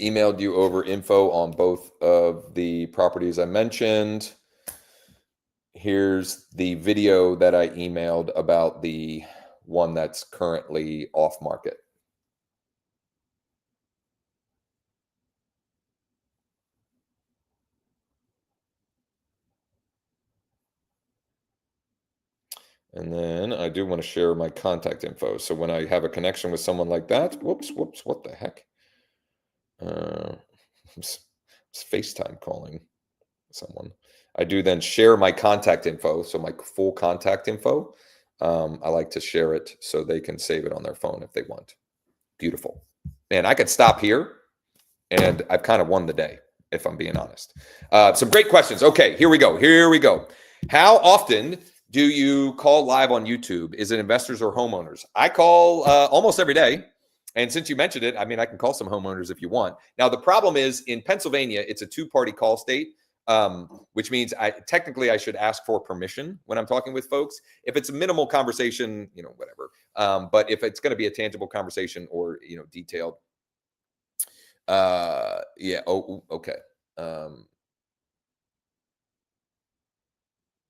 emailed you over info on both of the properties I mentioned. Here's the video that I emailed about the one that's currently off market. And then I do want to share my contact info. So when I have a connection with someone like that, whoops, what the heck? It's FaceTime calling someone. I do then share my contact info. So my full contact info, I like to share it so they can save it on their phone if they want. Beautiful. Man, I could stop here and I've kind of won the day, if I'm being honest. Some great questions. Okay, here we go. How often do you call live on YouTube? Is it investors or homeowners? I call almost every day. And since you mentioned it, I mean, I can call some homeowners if you want. Now, the problem is in Pennsylvania, it's a 2-party call state, which means technically I should ask for permission when I'm talking with folks. If it's a minimal conversation, whatever. But if it's going to be a tangible conversation or, detailed. Yeah. Oh, okay.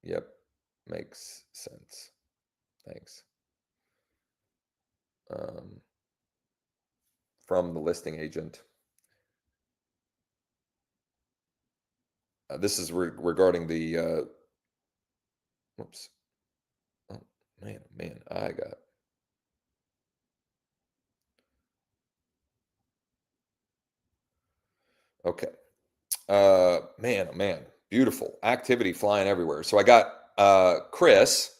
Yep. Makes sense. Thanks. From the listing agent. This is regarding the, whoops. Oh, man, I got. Okay. Man, oh man, beautiful activity flying everywhere. So I got Chris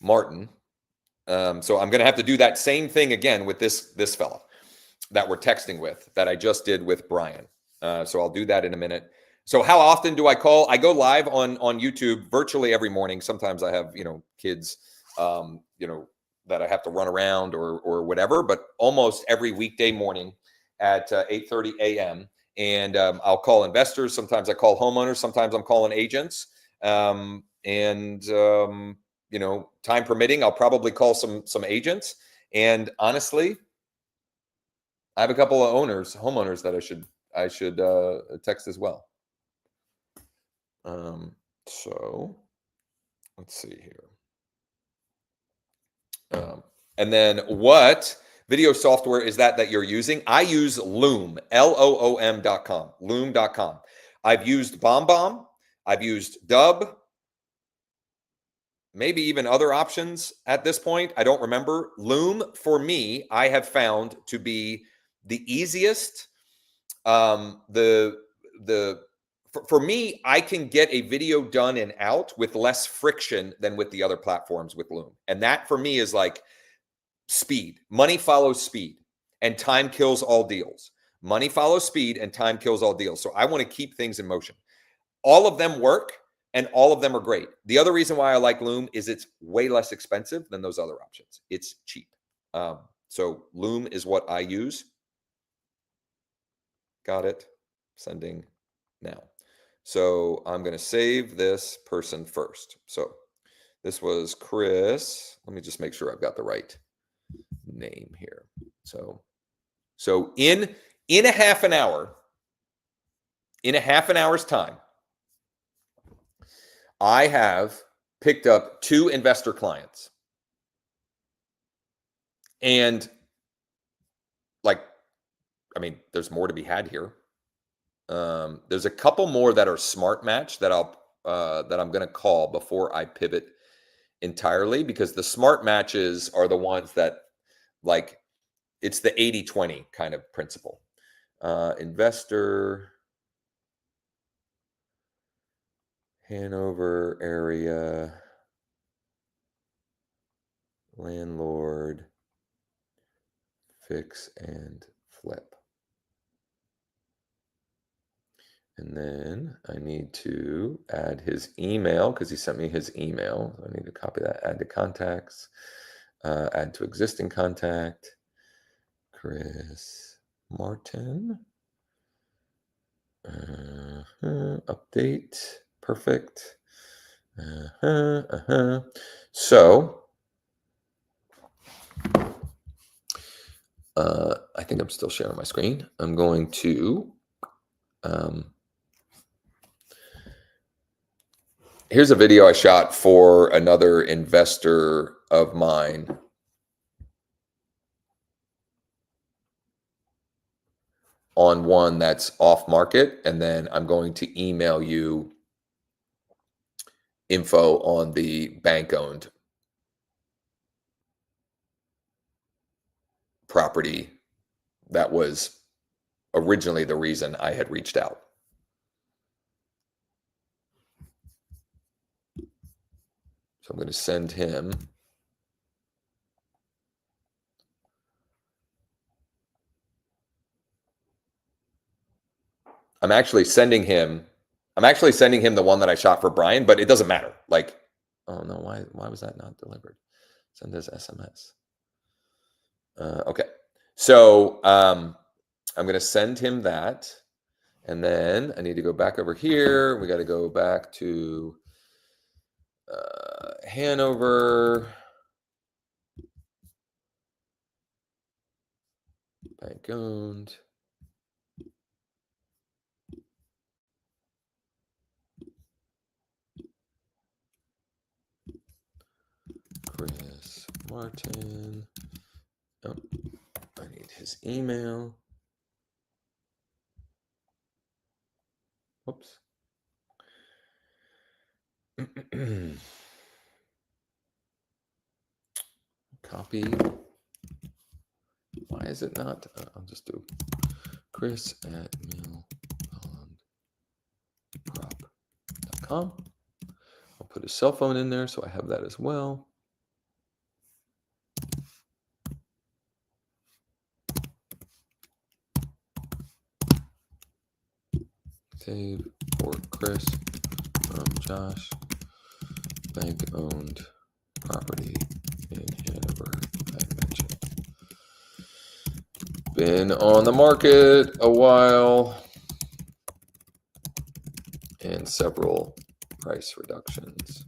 Martin. So I'm going to have to do that same thing again with this fella that we're texting with that I just did with Brian. So I'll do that in a minute. So how often do I call? I go live on YouTube virtually every morning. Sometimes I have, kids, that I have to run around or whatever, but almost every weekday morning at 8:30 a.m. And I'll call investors. Sometimes I call homeowners. Sometimes I'm calling agents. Time permitting, I'll probably call some agents. And honestly, I have a couple of homeowners that I should text as well. So let's see here. And then what video software is that you're using? I use Loom, Loom.com, Loom.com. I've used BombBomb. I've used Dub, maybe even other options at this point. I don't remember. Loom, for me, I have found to be the easiest. For me, I can get a video done and out with less friction than with the other platforms with Loom. And that for me is like speed. Money follows speed, and time kills all deals. Money follows speed, and time kills all deals. So I want to keep things in motion. All of them work, and all of them are great. The other reason why I like Loom is it's way less expensive than those other options. It's cheap. So Loom is what I use. Got it. Sending now. So I'm going to save this person first. So this was Chris. Let me just make sure I've got the right name here. So in a half an hour, in a half an hour's time, I have picked up 2 investor clients. And there's more to be had here. There's a couple more that are smart match that I'm going to call before I pivot entirely, because the smart matches are the ones that it's the 80-20 kind of principle. Investor, Hanover area, landlord, fix and flip. And then I need to add his email because he sent me his email. So I need to copy that, add to contacts, add to existing contact, Chris Martin. Update. Perfect. So I think I'm still sharing my screen. I'm going to here's a video I shot for another investor of mine. On one that's off market, and then I'm going to email you info on the bank-owned property that was originally the reason I had reached out. So I'm going to send him. I'm actually sending him the one that I shot for Brian, but it doesn't matter. Oh no, why was that not delivered? Send as SMS. Okay. So I'm going to send him that. And then I need to go back over here. We got to go back to Hanover. Bank owned. Chris Martin. Oh, I need his email. Whoops. Copy. Why is it not? I'll just do Chris at millprop.com. I'll put his cell phone in there so I have that as well. Save. for Chris from Josh. Bank-owned property in Hanover, I mentioned. Been on the market a while and several price reductions.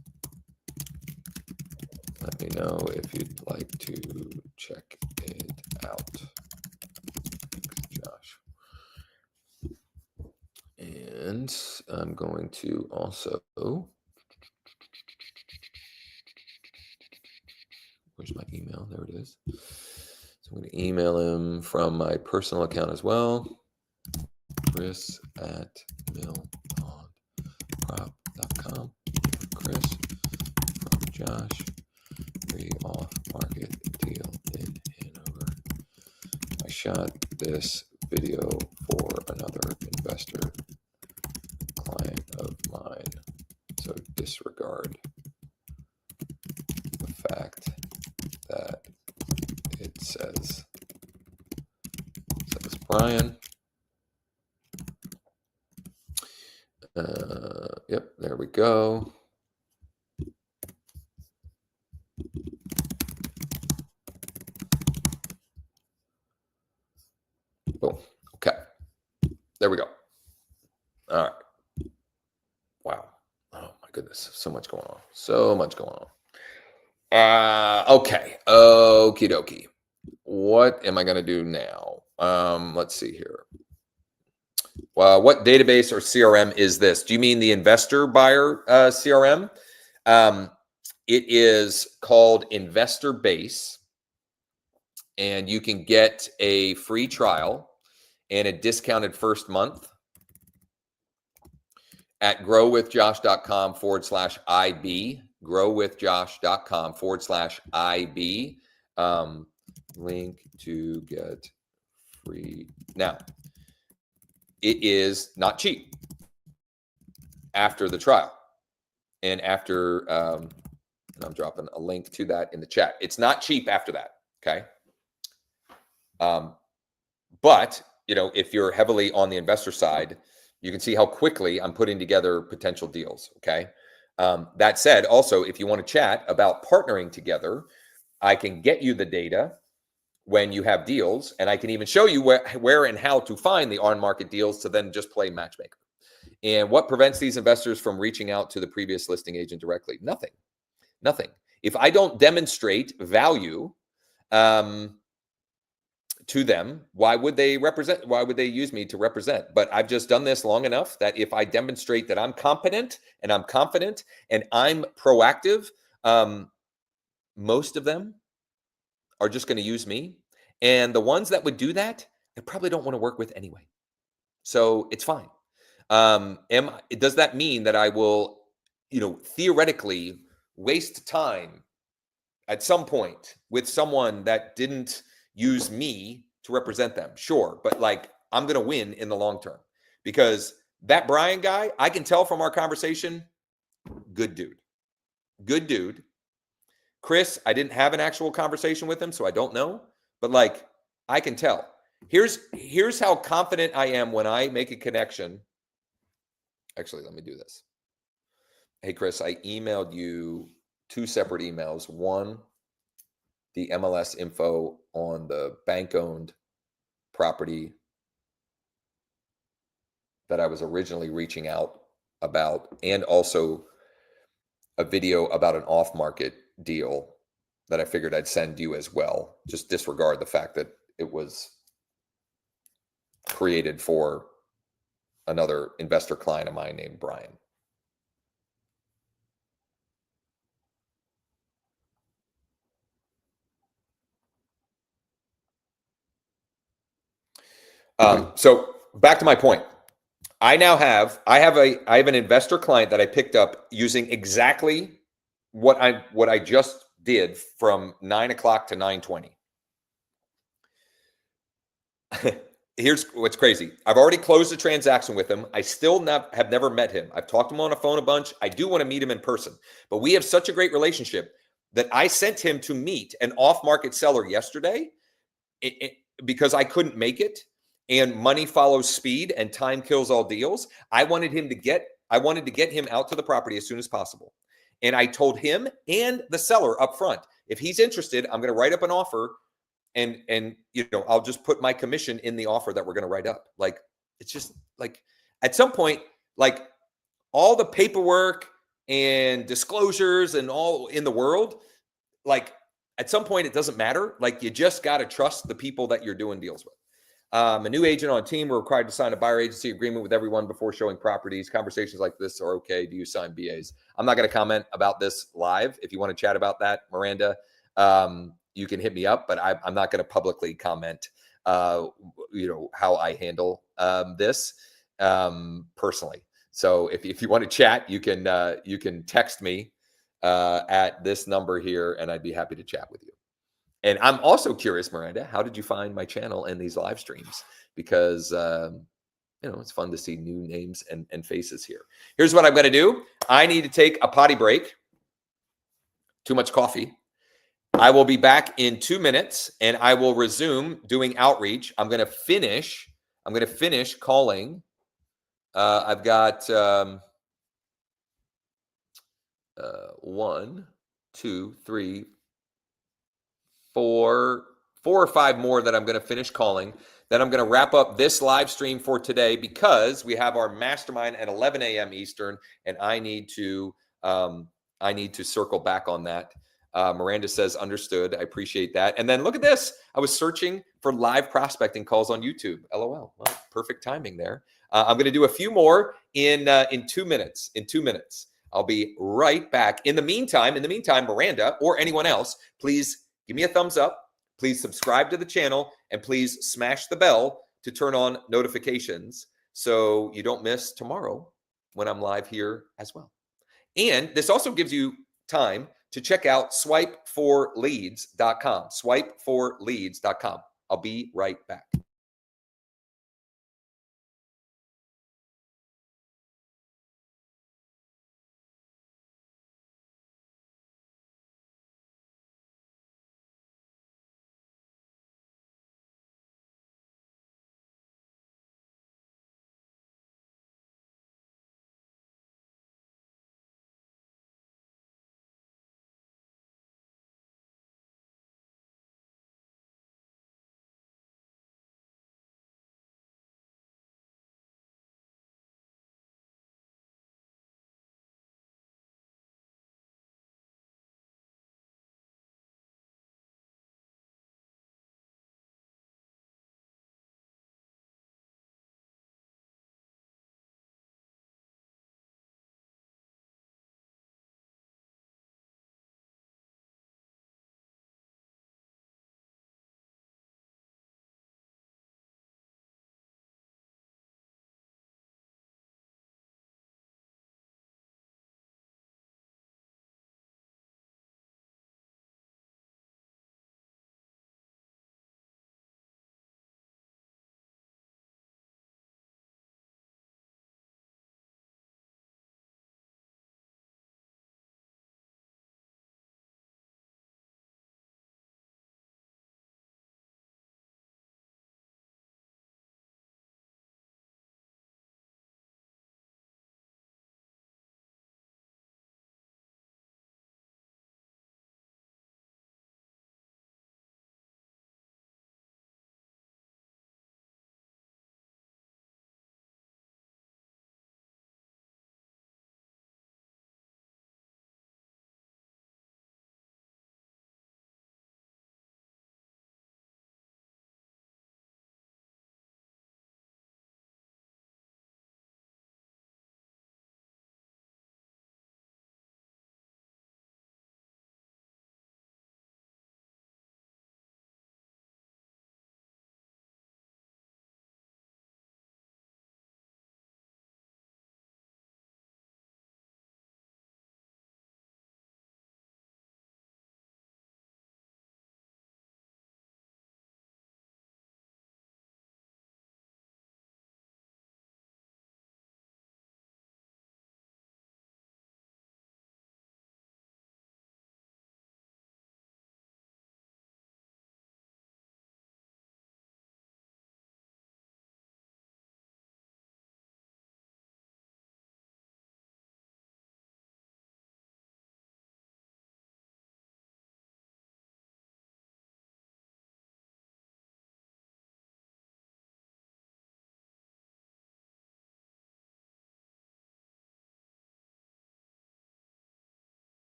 Let me know if you'd like to check it out. Thanks, Josh. And I'm going to also, where's my email? There it is. So I'm going to email him from my personal account as well. Chris at millpondprop.com. Chris from Josh. Free off market deal in Hanover. I shot this video for another investor client of mine, so disregard the fact that it says Brian. Yep, there we go. Boom. Okay. There we go. All right. Wow. Oh my goodness. So much going on. So much going on. Okay. Okie dokie. What am I going to do now? Let's see here. What database or CRM is this? Do you mean the investor buyer CRM? It is called Investor Base, and you can get a free trial and a discounted first month at growwithjosh.com/IB, growwithjosh.com/IB. Link to get free. Now, it is not cheap after the trial. And after, and I'm dropping a link to that in the chat. It's not cheap after that, okay? But, you know, if you're heavily on the investor side, you can see how quickly I'm putting together potential deals, okay? That said, also, if you want to chat about partnering together, I can get you the data when you have deals, and I can even show you where and how to find the on-market deals to then just play matchmaker. And what prevents these investors from reaching out to the previous listing agent directly? Nothing. Nothing. If I don't demonstrate value to them, why would they use me to represent? But I've just done this long enough that if I demonstrate that I'm competent and I'm confident and I'm proactive, most of them are just going to use me. And the ones that would do that, I probably don't want to work with anyway. So it's fine. Does that mean that I will, you know, theoretically waste time at some point with someone that didn't use me to represent them? Sure. But like, I'm going to win in the long term, because that Brian guy, I can tell from our conversation, good dude. Good dude. Chris, I didn't have an actual conversation with him, so I don't know. But like, I can tell. Here's how confident I am when I make a connection. Actually, let me do this. Hey, Chris, I emailed you 2 separate emails. One, the MLS info on the bank-owned property that I was originally reaching out about, and also a video about an off-market deal that I figured I'd send you as well. Just disregard the fact that it was created for another investor client of mine named Brian. So back to my point. I have an investor client that I picked up using exactly what I just did from 9 o'clock to 9:20. Here's what's crazy. I've already closed the transaction with him. I still have never met him. I've talked to him on the phone a bunch. I do want to meet him in person, but we have such a great relationship that I sent him to meet an off-market seller yesterday because I couldn't make it. and money follows speed and time kills all deals. I wanted to get him out to the property as soon as possible. And I told him and the seller up front, if he's interested, I'm going to write up an offer and I'll just put my commission in the offer that we're going to write up. Like, it's just like at some point, like all the paperwork and disclosures and all in the world, like at some point it doesn't matter. Like you just got to trust the people that you're doing deals with. A new agent on team, we're required to sign a buyer agency agreement with everyone before showing properties. Conversations like this are okay. Do you sign BAs? I'm not going to comment about this live. If you want to chat about that, Miranda, you can hit me up, but I'm not going to publicly comment, how I handle this personally. So if you want to chat, you can text me at this number here, and I'd be happy to chat with you. And I'm also curious, Miranda, how did you find my channel and these live streams? Because, it's fun to see new names and faces here. Here's what I'm going to do. I need to take a potty break. Too much coffee. I will be back in 2 minutes and I will resume doing outreach. I'm going to finish calling. I've got 1, 2, 3, 4 or 5 more that I'm going to finish calling. Then I'm going to wrap up this live stream for today because we have our mastermind at 11 a.m. Eastern, and I need to circle back on that. Miranda says, understood. I appreciate that. And then look at this. I was searching for live prospecting calls on YouTube. LOL. Well, perfect timing there. I'm going to do a few more in 2 minutes. In 2 minutes. I'll be right back. In the meantime, Miranda or anyone else, please give me a thumbs up. Please subscribe to the channel and please smash the bell to turn on notifications so you don't miss tomorrow when I'm live here as well. And this also gives you time to check out swipe4leads.com. Swipe4leads.com. I'll be right back.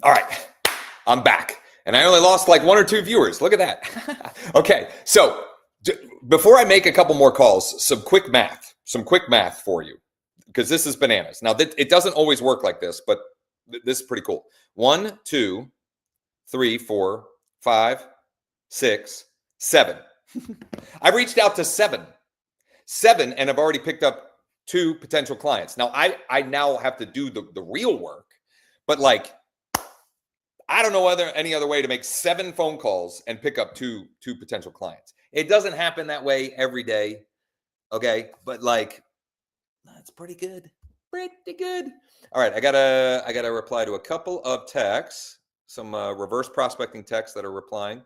All right, I'm back. And I only lost like 1 or 2 viewers. Look at that. Okay, so before I make a couple more calls, some quick math for you, because this is bananas. Now, it doesn't always work like this, but this is pretty cool. 1, 2, 3, 4, 5, 6, 7. I've reached out to 7, and I've already picked up 2 potential clients. Now, I now have to do the real work, but like, I don't know any other way to make 7 phone calls and pick up two potential clients. It doesn't happen that way every day, okay? But like, that's pretty good. Pretty good. All right, I gotta reply to a couple of texts, some reverse prospecting texts that are replying.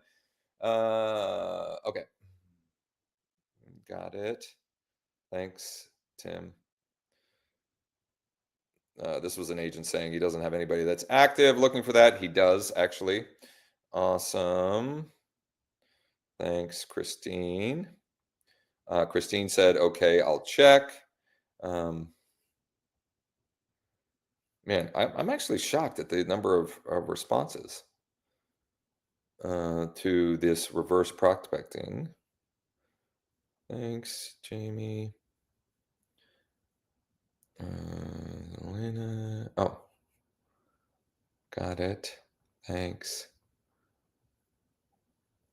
Okay, got it. Thanks, Tim. This was an agent saying he doesn't have anybody that's active looking for that. He does, actually. Awesome. Thanks, Christine. Christine said, okay, I'll check. Man, I'm actually shocked at the number of responses to this reverse prospecting. Thanks, Jamie. Elena. Oh, got it. Thanks.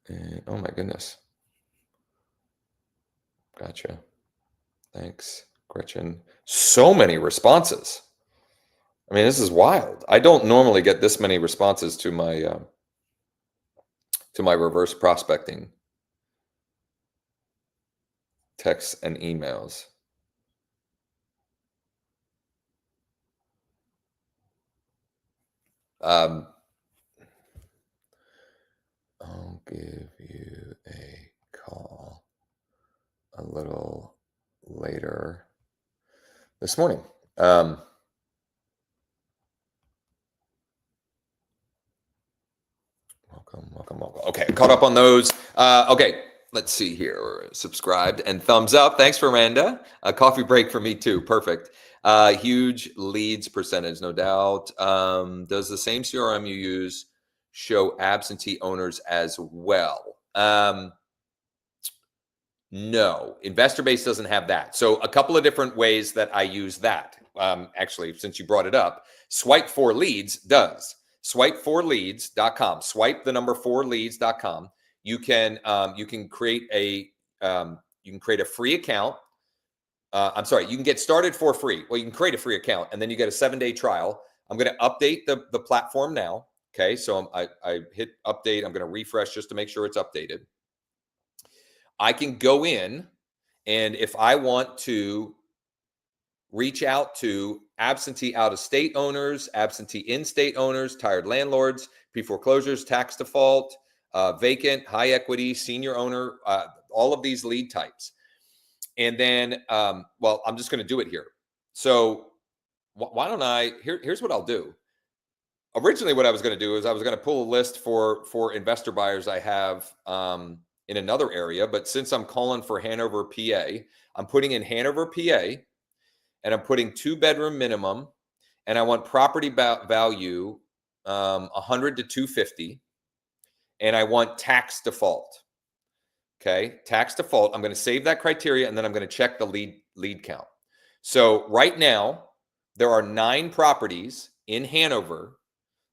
And, oh my goodness. Gotcha. Thanks, Gretchen. So many responses. I mean, this is wild. I don't normally get this many responses to my reverse prospecting texts and emails. I'll give you a call a little later this morning. Welcome. Okay, caught up on those. Okay, let's see here. Subscribed and thumbs up. Thanks, Miranda. A coffee break for me too. Perfect. Huge leads percentage, no doubt. Does the same CRM you use show absentee owners as well? No, Investor Base doesn't have that. So a couple of different ways that I use that. Actually, since you brought it up, Swipe 4 Leads does. Swipe4leads.com. Swipe the number 4leads.com. You can create a free account. I'm sorry, you can get started for free. Well, you can create a free account and then you get a 7-day trial. I'm going to update the platform now. Okay, so I hit update. I'm going to refresh just to make sure it's updated. I can go in, and if I want to reach out to absentee out-of-state owners, absentee in-state owners, tired landlords, pre-foreclosures, tax default, vacant, high equity, senior owner, all of these lead types. And then, well, I'm just going to do it here. So why don't here's what I'll do. Originally, what I was going to do is I was going to pull a list for investor buyers I have in another area. But since I'm calling for Hanover, PA, I'm putting in Hanover, PA, and I'm putting 2-bedroom minimum, and I want property value 100 to 250, and I want tax default. Okay, tax default. I'm going to save that criteria, and then I'm going to check the lead count. So right now, there are 9 properties in Hanover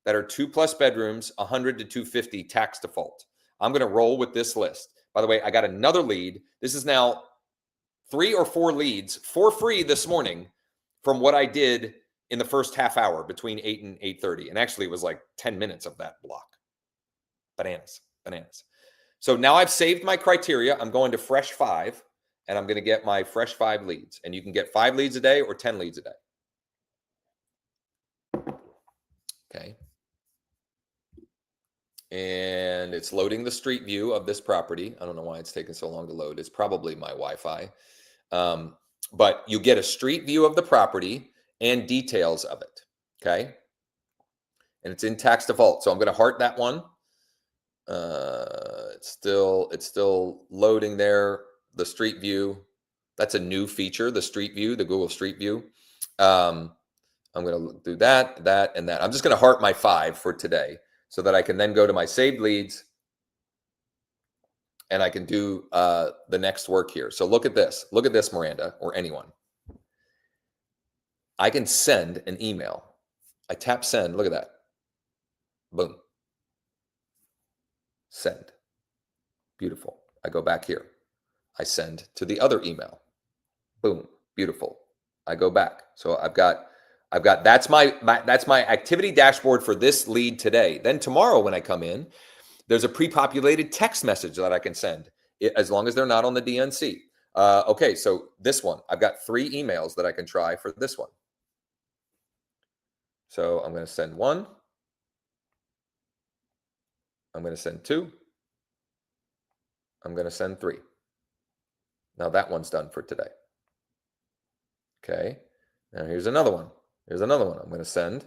that are 2+ bedrooms, 100 to 250 tax default. I'm going to roll with this list. By the way, I got another lead. This is now 3 or 4 leads for free this morning from what I did in the first half hour between 8 and 8:30. And actually, it was like 10 minutes of that block. Bananas. So now I've saved my criteria. I'm going to Fresh 5, and I'm going to get my Fresh 5 leads. And you can get 5 leads a day or 10 leads a day. Okay. And it's loading the street view of this property. I don't know why it's taking so long to load. It's probably my Wi-Fi. But you get a street view of the property and details of it. Okay. And it's in tax default. So I'm going to heart that one. It's still loading there. The street view. That's a new feature, the street view, the Google Street View. I'm going to do that, that, and that. I'm just going to heart my 5 for today so that I can then go to my saved leads and I can do the next work here. So look at this. Look at this, Miranda, or anyone. I can send an email. I tap send. Look at that. Boom. Send. Beautiful. I go back here. I send to the other email. Boom. Beautiful. I go back. So I've got that's my activity dashboard for this lead today. Then tomorrow when I come in, there's a pre-populated text message that I can send as long as they're not on the DNC. Okay, so this one, I've got 3 emails that I can try for this one. So I'm going to send 1. I'm going to send 2. I'm going to send 3. Now that one's done for today. Okay, now here's another one. Here's another one. I'm going to send.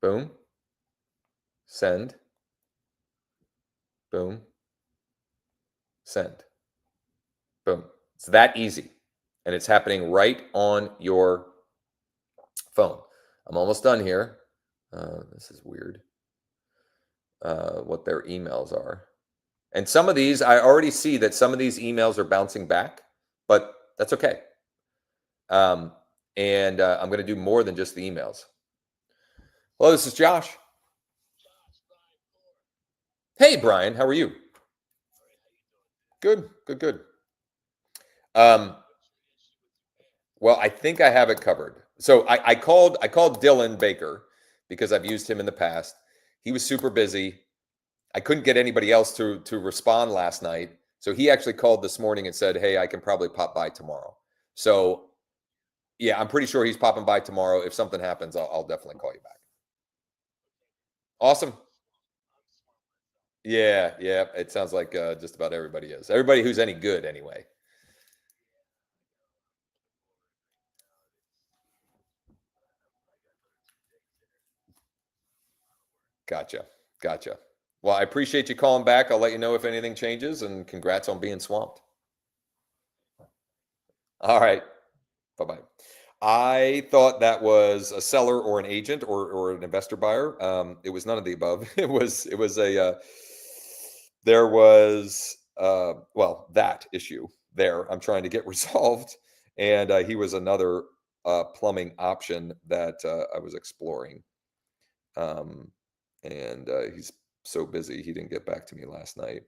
Boom. Send. Boom. Send. Boom. It's that easy. And it's happening right on your phone. I'm almost done here. This is weird. What their emails are. And some of these, I already see that some of these emails are bouncing back, but that's okay. I'm going to do more than just the emails. Hello, this is Josh. Hey, Brian, how are you? Good, good, good. Well, I think I have it covered. So I called Dylan Baker because I've used him in the past. He was super busy. I couldn't get anybody else to respond last night. So he actually called this morning and said, hey, I can probably pop by tomorrow. So yeah, I'm pretty sure he's popping by tomorrow. If something happens, I'll definitely call you back. Awesome. Yeah, yeah. It sounds like just about everybody is. Everybody who's any good anyway. Gotcha. Gotcha. Well, I appreciate you calling back. I'll let you know if anything changes, and congrats on being swamped. All right. Bye-bye. I thought that was a seller or an agent or an investor buyer. It was none of the above. It was there was well, that issue there I'm trying to get resolved, and he was another plumbing option that I was exploring. And he's so busy he didn't get back to me last night.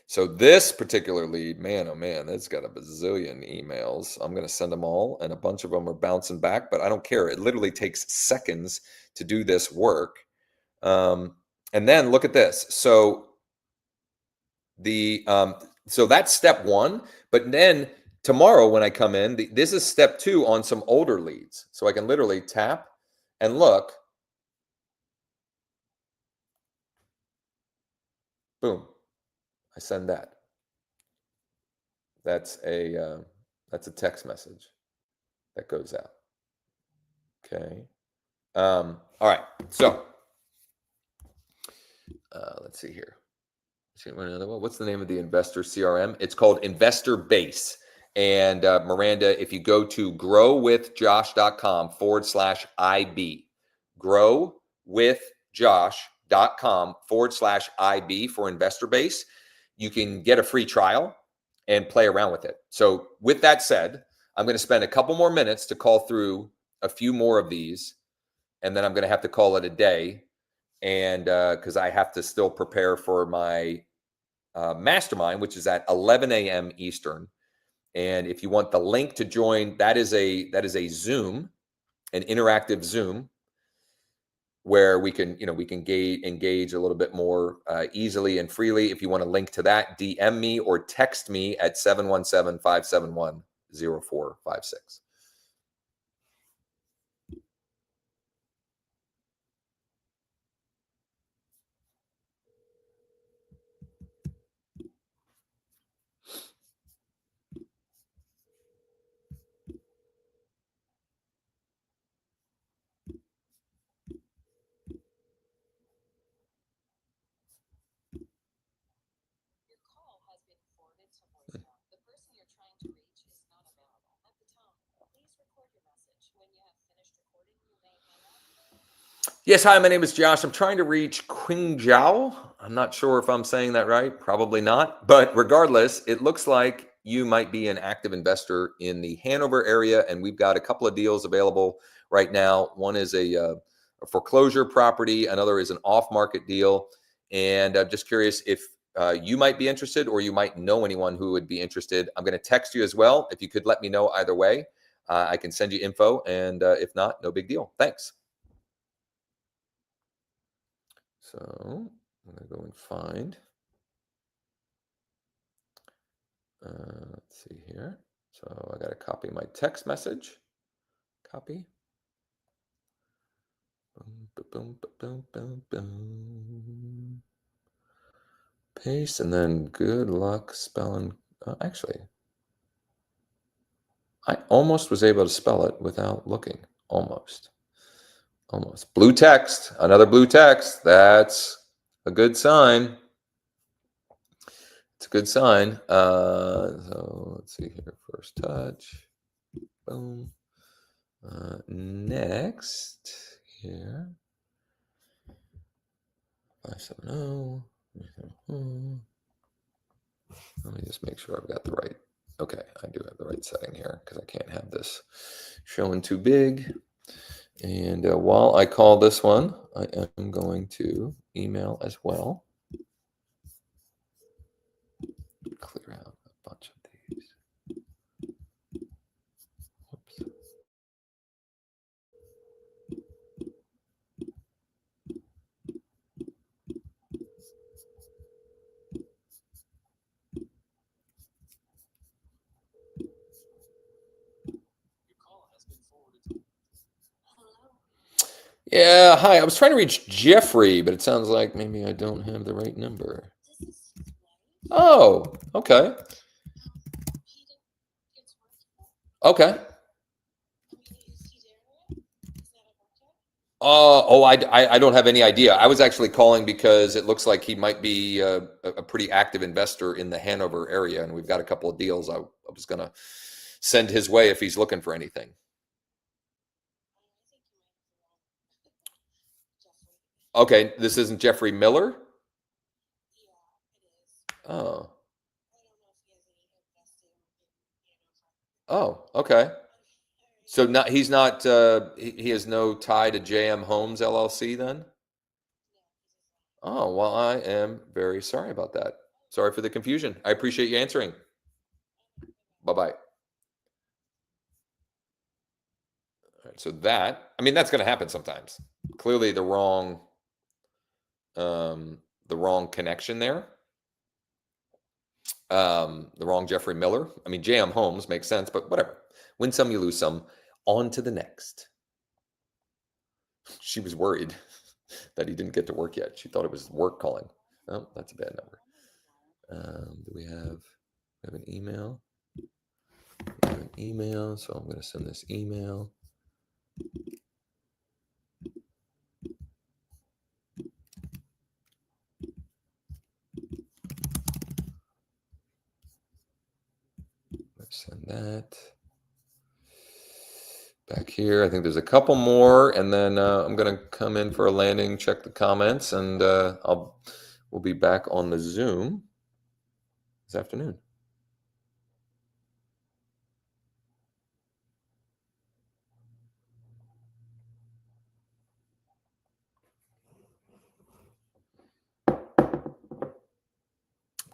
So this particular lead, man, oh man, that's got a bazillion emails. I'm going to send them all, and a bunch of them are bouncing back, but I don't care. It literally takes seconds to do this work. And then look at this. So so that's step 1. But then tomorrow when I come in, this is step 2 on some older leads. So I can literally tap and look. Boom. I send that. That's a text message that goes out. Okay. All right. So let's see here. What's the name of the investor CRM? It's called Investor Base. And Miranda, if you go to growwithjosh.com/IB, growwithjosh.com/IB for Investor Base, you can get a free trial and play around with it. So with that said, I'm going to spend a couple more minutes to call through a few more of these, and then I'm going to have to call it a day. And because I have to still prepare for my mastermind, which is at 11 a.m. Eastern. And if you want the link to join, that is a Zoom, an interactive Zoom, where we can engage a little bit more easily and freely. If you want a link to that, DM me or text me at 717-571-0456. Your call has been forwarded to voicemail. The person you're trying to reach is not available at the tone. Yes, hi, my name is Josh. I'm trying to reach Qing Zhao. I'm not sure if I'm saying that right. Probably not. But regardless, it looks like you might be an active investor in the Hanover area, and we've got a couple of deals available right now. One is a foreclosure property. Another is an off-market deal. And I'm just curious if you might be interested or you might know anyone who would be interested. I'm going to text you as well. If you could let me know either way, I can send you info. And if not, no big deal. Thanks. So I'm going to go and find, let's see here. So I got to copy my text message. Copy. Boom, boom, boom, boom, boom. Paste, and then good luck spelling. Actually, I almost was able to spell it without looking. Almost. Blue text, another blue text. That's a good sign. It's a good sign. So let's see here. First touch. Boom. Next here. 570. Let me just make sure I've got the right. Okay, I do have the right setting here because I can't have this showing too big. And while I call this one, I am going to email as well. Clear out a bunch of these. Whoops. Yeah, hi. I was trying to reach Jeffrey, but it sounds like maybe I don't have the right number. Oh, okay. Okay. I don't have any idea. I was actually calling because it looks like he might be a pretty active investor in the Hanover area, and we've got a couple of deals I was going to send his way if he's looking for anything. Okay, this isn't Jeffrey Miller? Oh. Oh, okay. So he's not he has no tie to JM Homes LLC then? Oh, well, I am very sorry about that. Sorry for the confusion. I appreciate you answering. Bye-bye. All right, so that's going to happen sometimes. Clearly the wrong connection there. The wrong Jeffrey Miller. I mean, JM Homes makes sense, but whatever. Win some, you lose some. On to the next. She was worried that he didn't get to work yet. She thought it was work calling. Oh, that's a bad number. Do we have an email? We have an email, so I'm going to send this email. Let's send that. Back here, I think there's a couple more, and then I'm going to come in for a landing, check the comments, and we'll be back on the Zoom this afternoon. I'm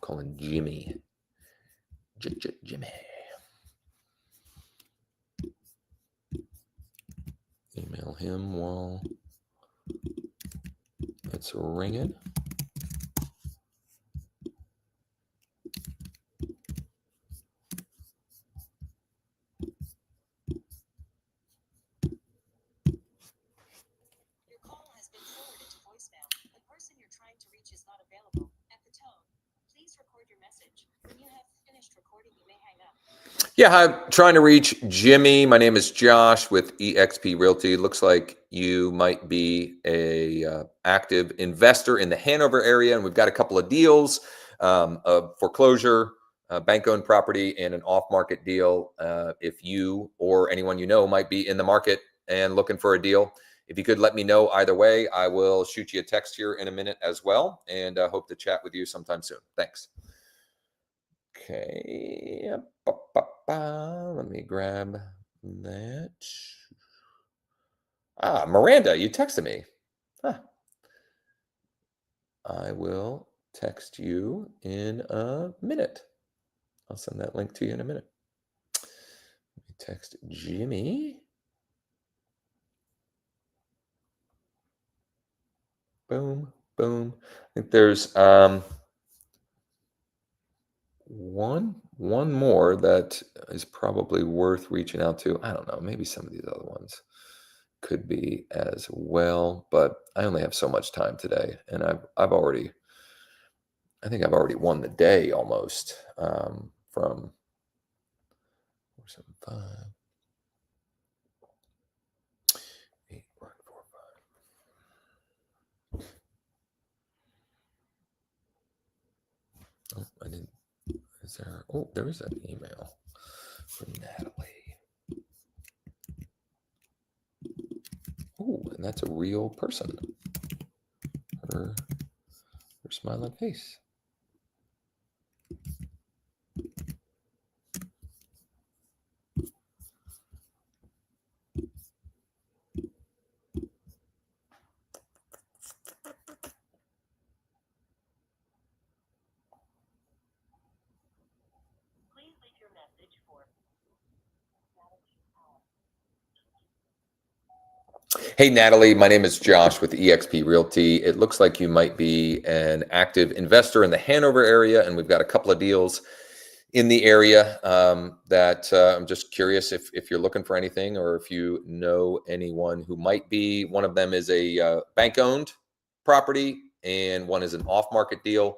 calling Jimmy. Jimmy. Email him while it's ringing. Your call has been forwarded to voicemail. The person you're trying to reach is not available. At the tone, please record your message. When you have finished recording, you may hang up. Yeah, I'm trying to reach Jimmy. My name is Josh with EXP Realty. Looks like you might be a active investor in the Hanover area, and we've got a couple of deals, a foreclosure, bank-owned property, and an off-market deal. If you or anyone you know might be in the market and looking for a deal, If you could let me know either way, I will shoot you a text here in a minute as well, and hope to chat with you sometime soon. Thanks. Okay. Let me grab that. Miranda, you texted me. Huh. I will text you in a minute. I'll send that link to you in a minute. Let me text Jimmy. Boom, boom. I think there's one more that is probably worth reaching out to. I don't know. Maybe some of these other ones could be as well, but I only have so much time today, and I think I've already won the day almost from 475. 8145. Oh, I didn't. Is there? Oh, there is an email from Natalie. Oh, and that's a real person. Her smiling face. Please leave your message for Hey, Natalie, my name is Josh with EXP Realty. It looks like you might be an active investor in the Hanover area, and we've got a couple of deals in the area that I'm just curious if you're looking for anything, or if you know anyone who might be. One of them is a bank-owned property, and one is an off-market deal.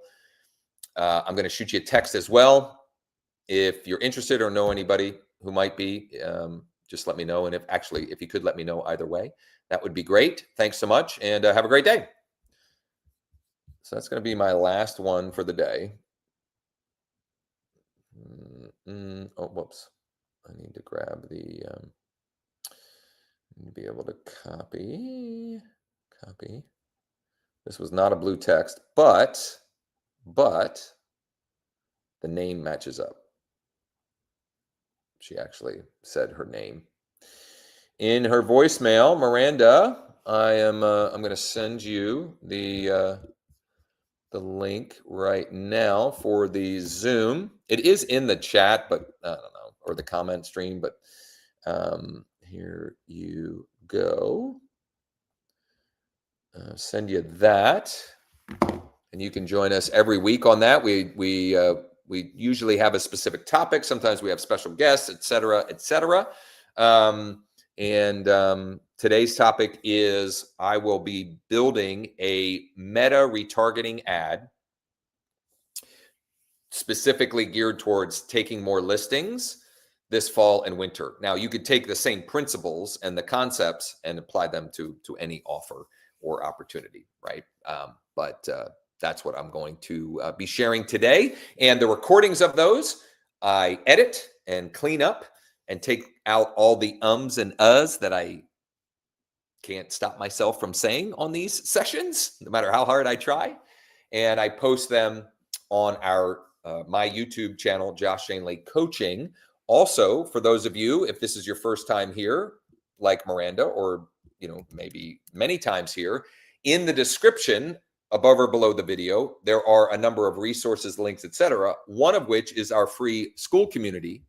I'm going to shoot you a text as well. If you're interested or know anybody who might be, just let me know. And if you could let me know either way, that would be great. Thanks so much, and have a great day. So that's going to be my last one for the day. Oh, whoops. I need to grab the, need to be able to copy. This was not a blue text, but the name matches up. She actually said her name in her voicemail. Miranda, I'm going to send you the link right now for the Zoom. It is in the chat, but I don't know, or the comment stream, but here you go. Send you that, and you can join us every week on that. We usually have a specific topic. Sometimes we have special guests, et cetera, et cetera. Today's topic is I will be building a meta retargeting ad specifically geared towards taking more listings this fall and winter. Now, you could take the same principles and the concepts and apply them to any offer or opportunity, right? But that's what I'm going to be sharing today. And the recordings of those, I edit and clean up and take out all the ums and uhs that I can't stop myself from saying on these sessions, no matter how hard I try. And I post them on our my YouTube channel, Josh Schoenly Coaching. Also, for those of you, if this is your first time here, like Miranda, or maybe many times here, in the description above or below the video, there are a number of resources, links, etc. One of which is our free Skool community.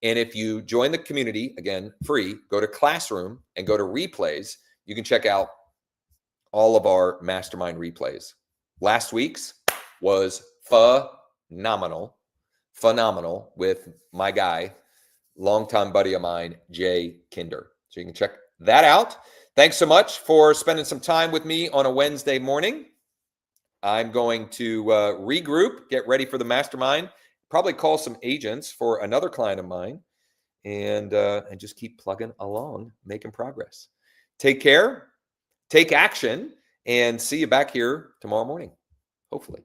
And if you join the community, again, free, go to Classroom and go to Replays, you can check out all of our mastermind replays. Last week's was phenomenal with my guy, longtime buddy of mine, Jay Kinder. So you can check that out. Thanks so much for spending some time with me on a Wednesday morning. I'm going to regroup, get ready for the mastermind, probably call some agents for another client of mine, and just keep plugging along, making progress. Take care, take action, and see you back here tomorrow morning, hopefully.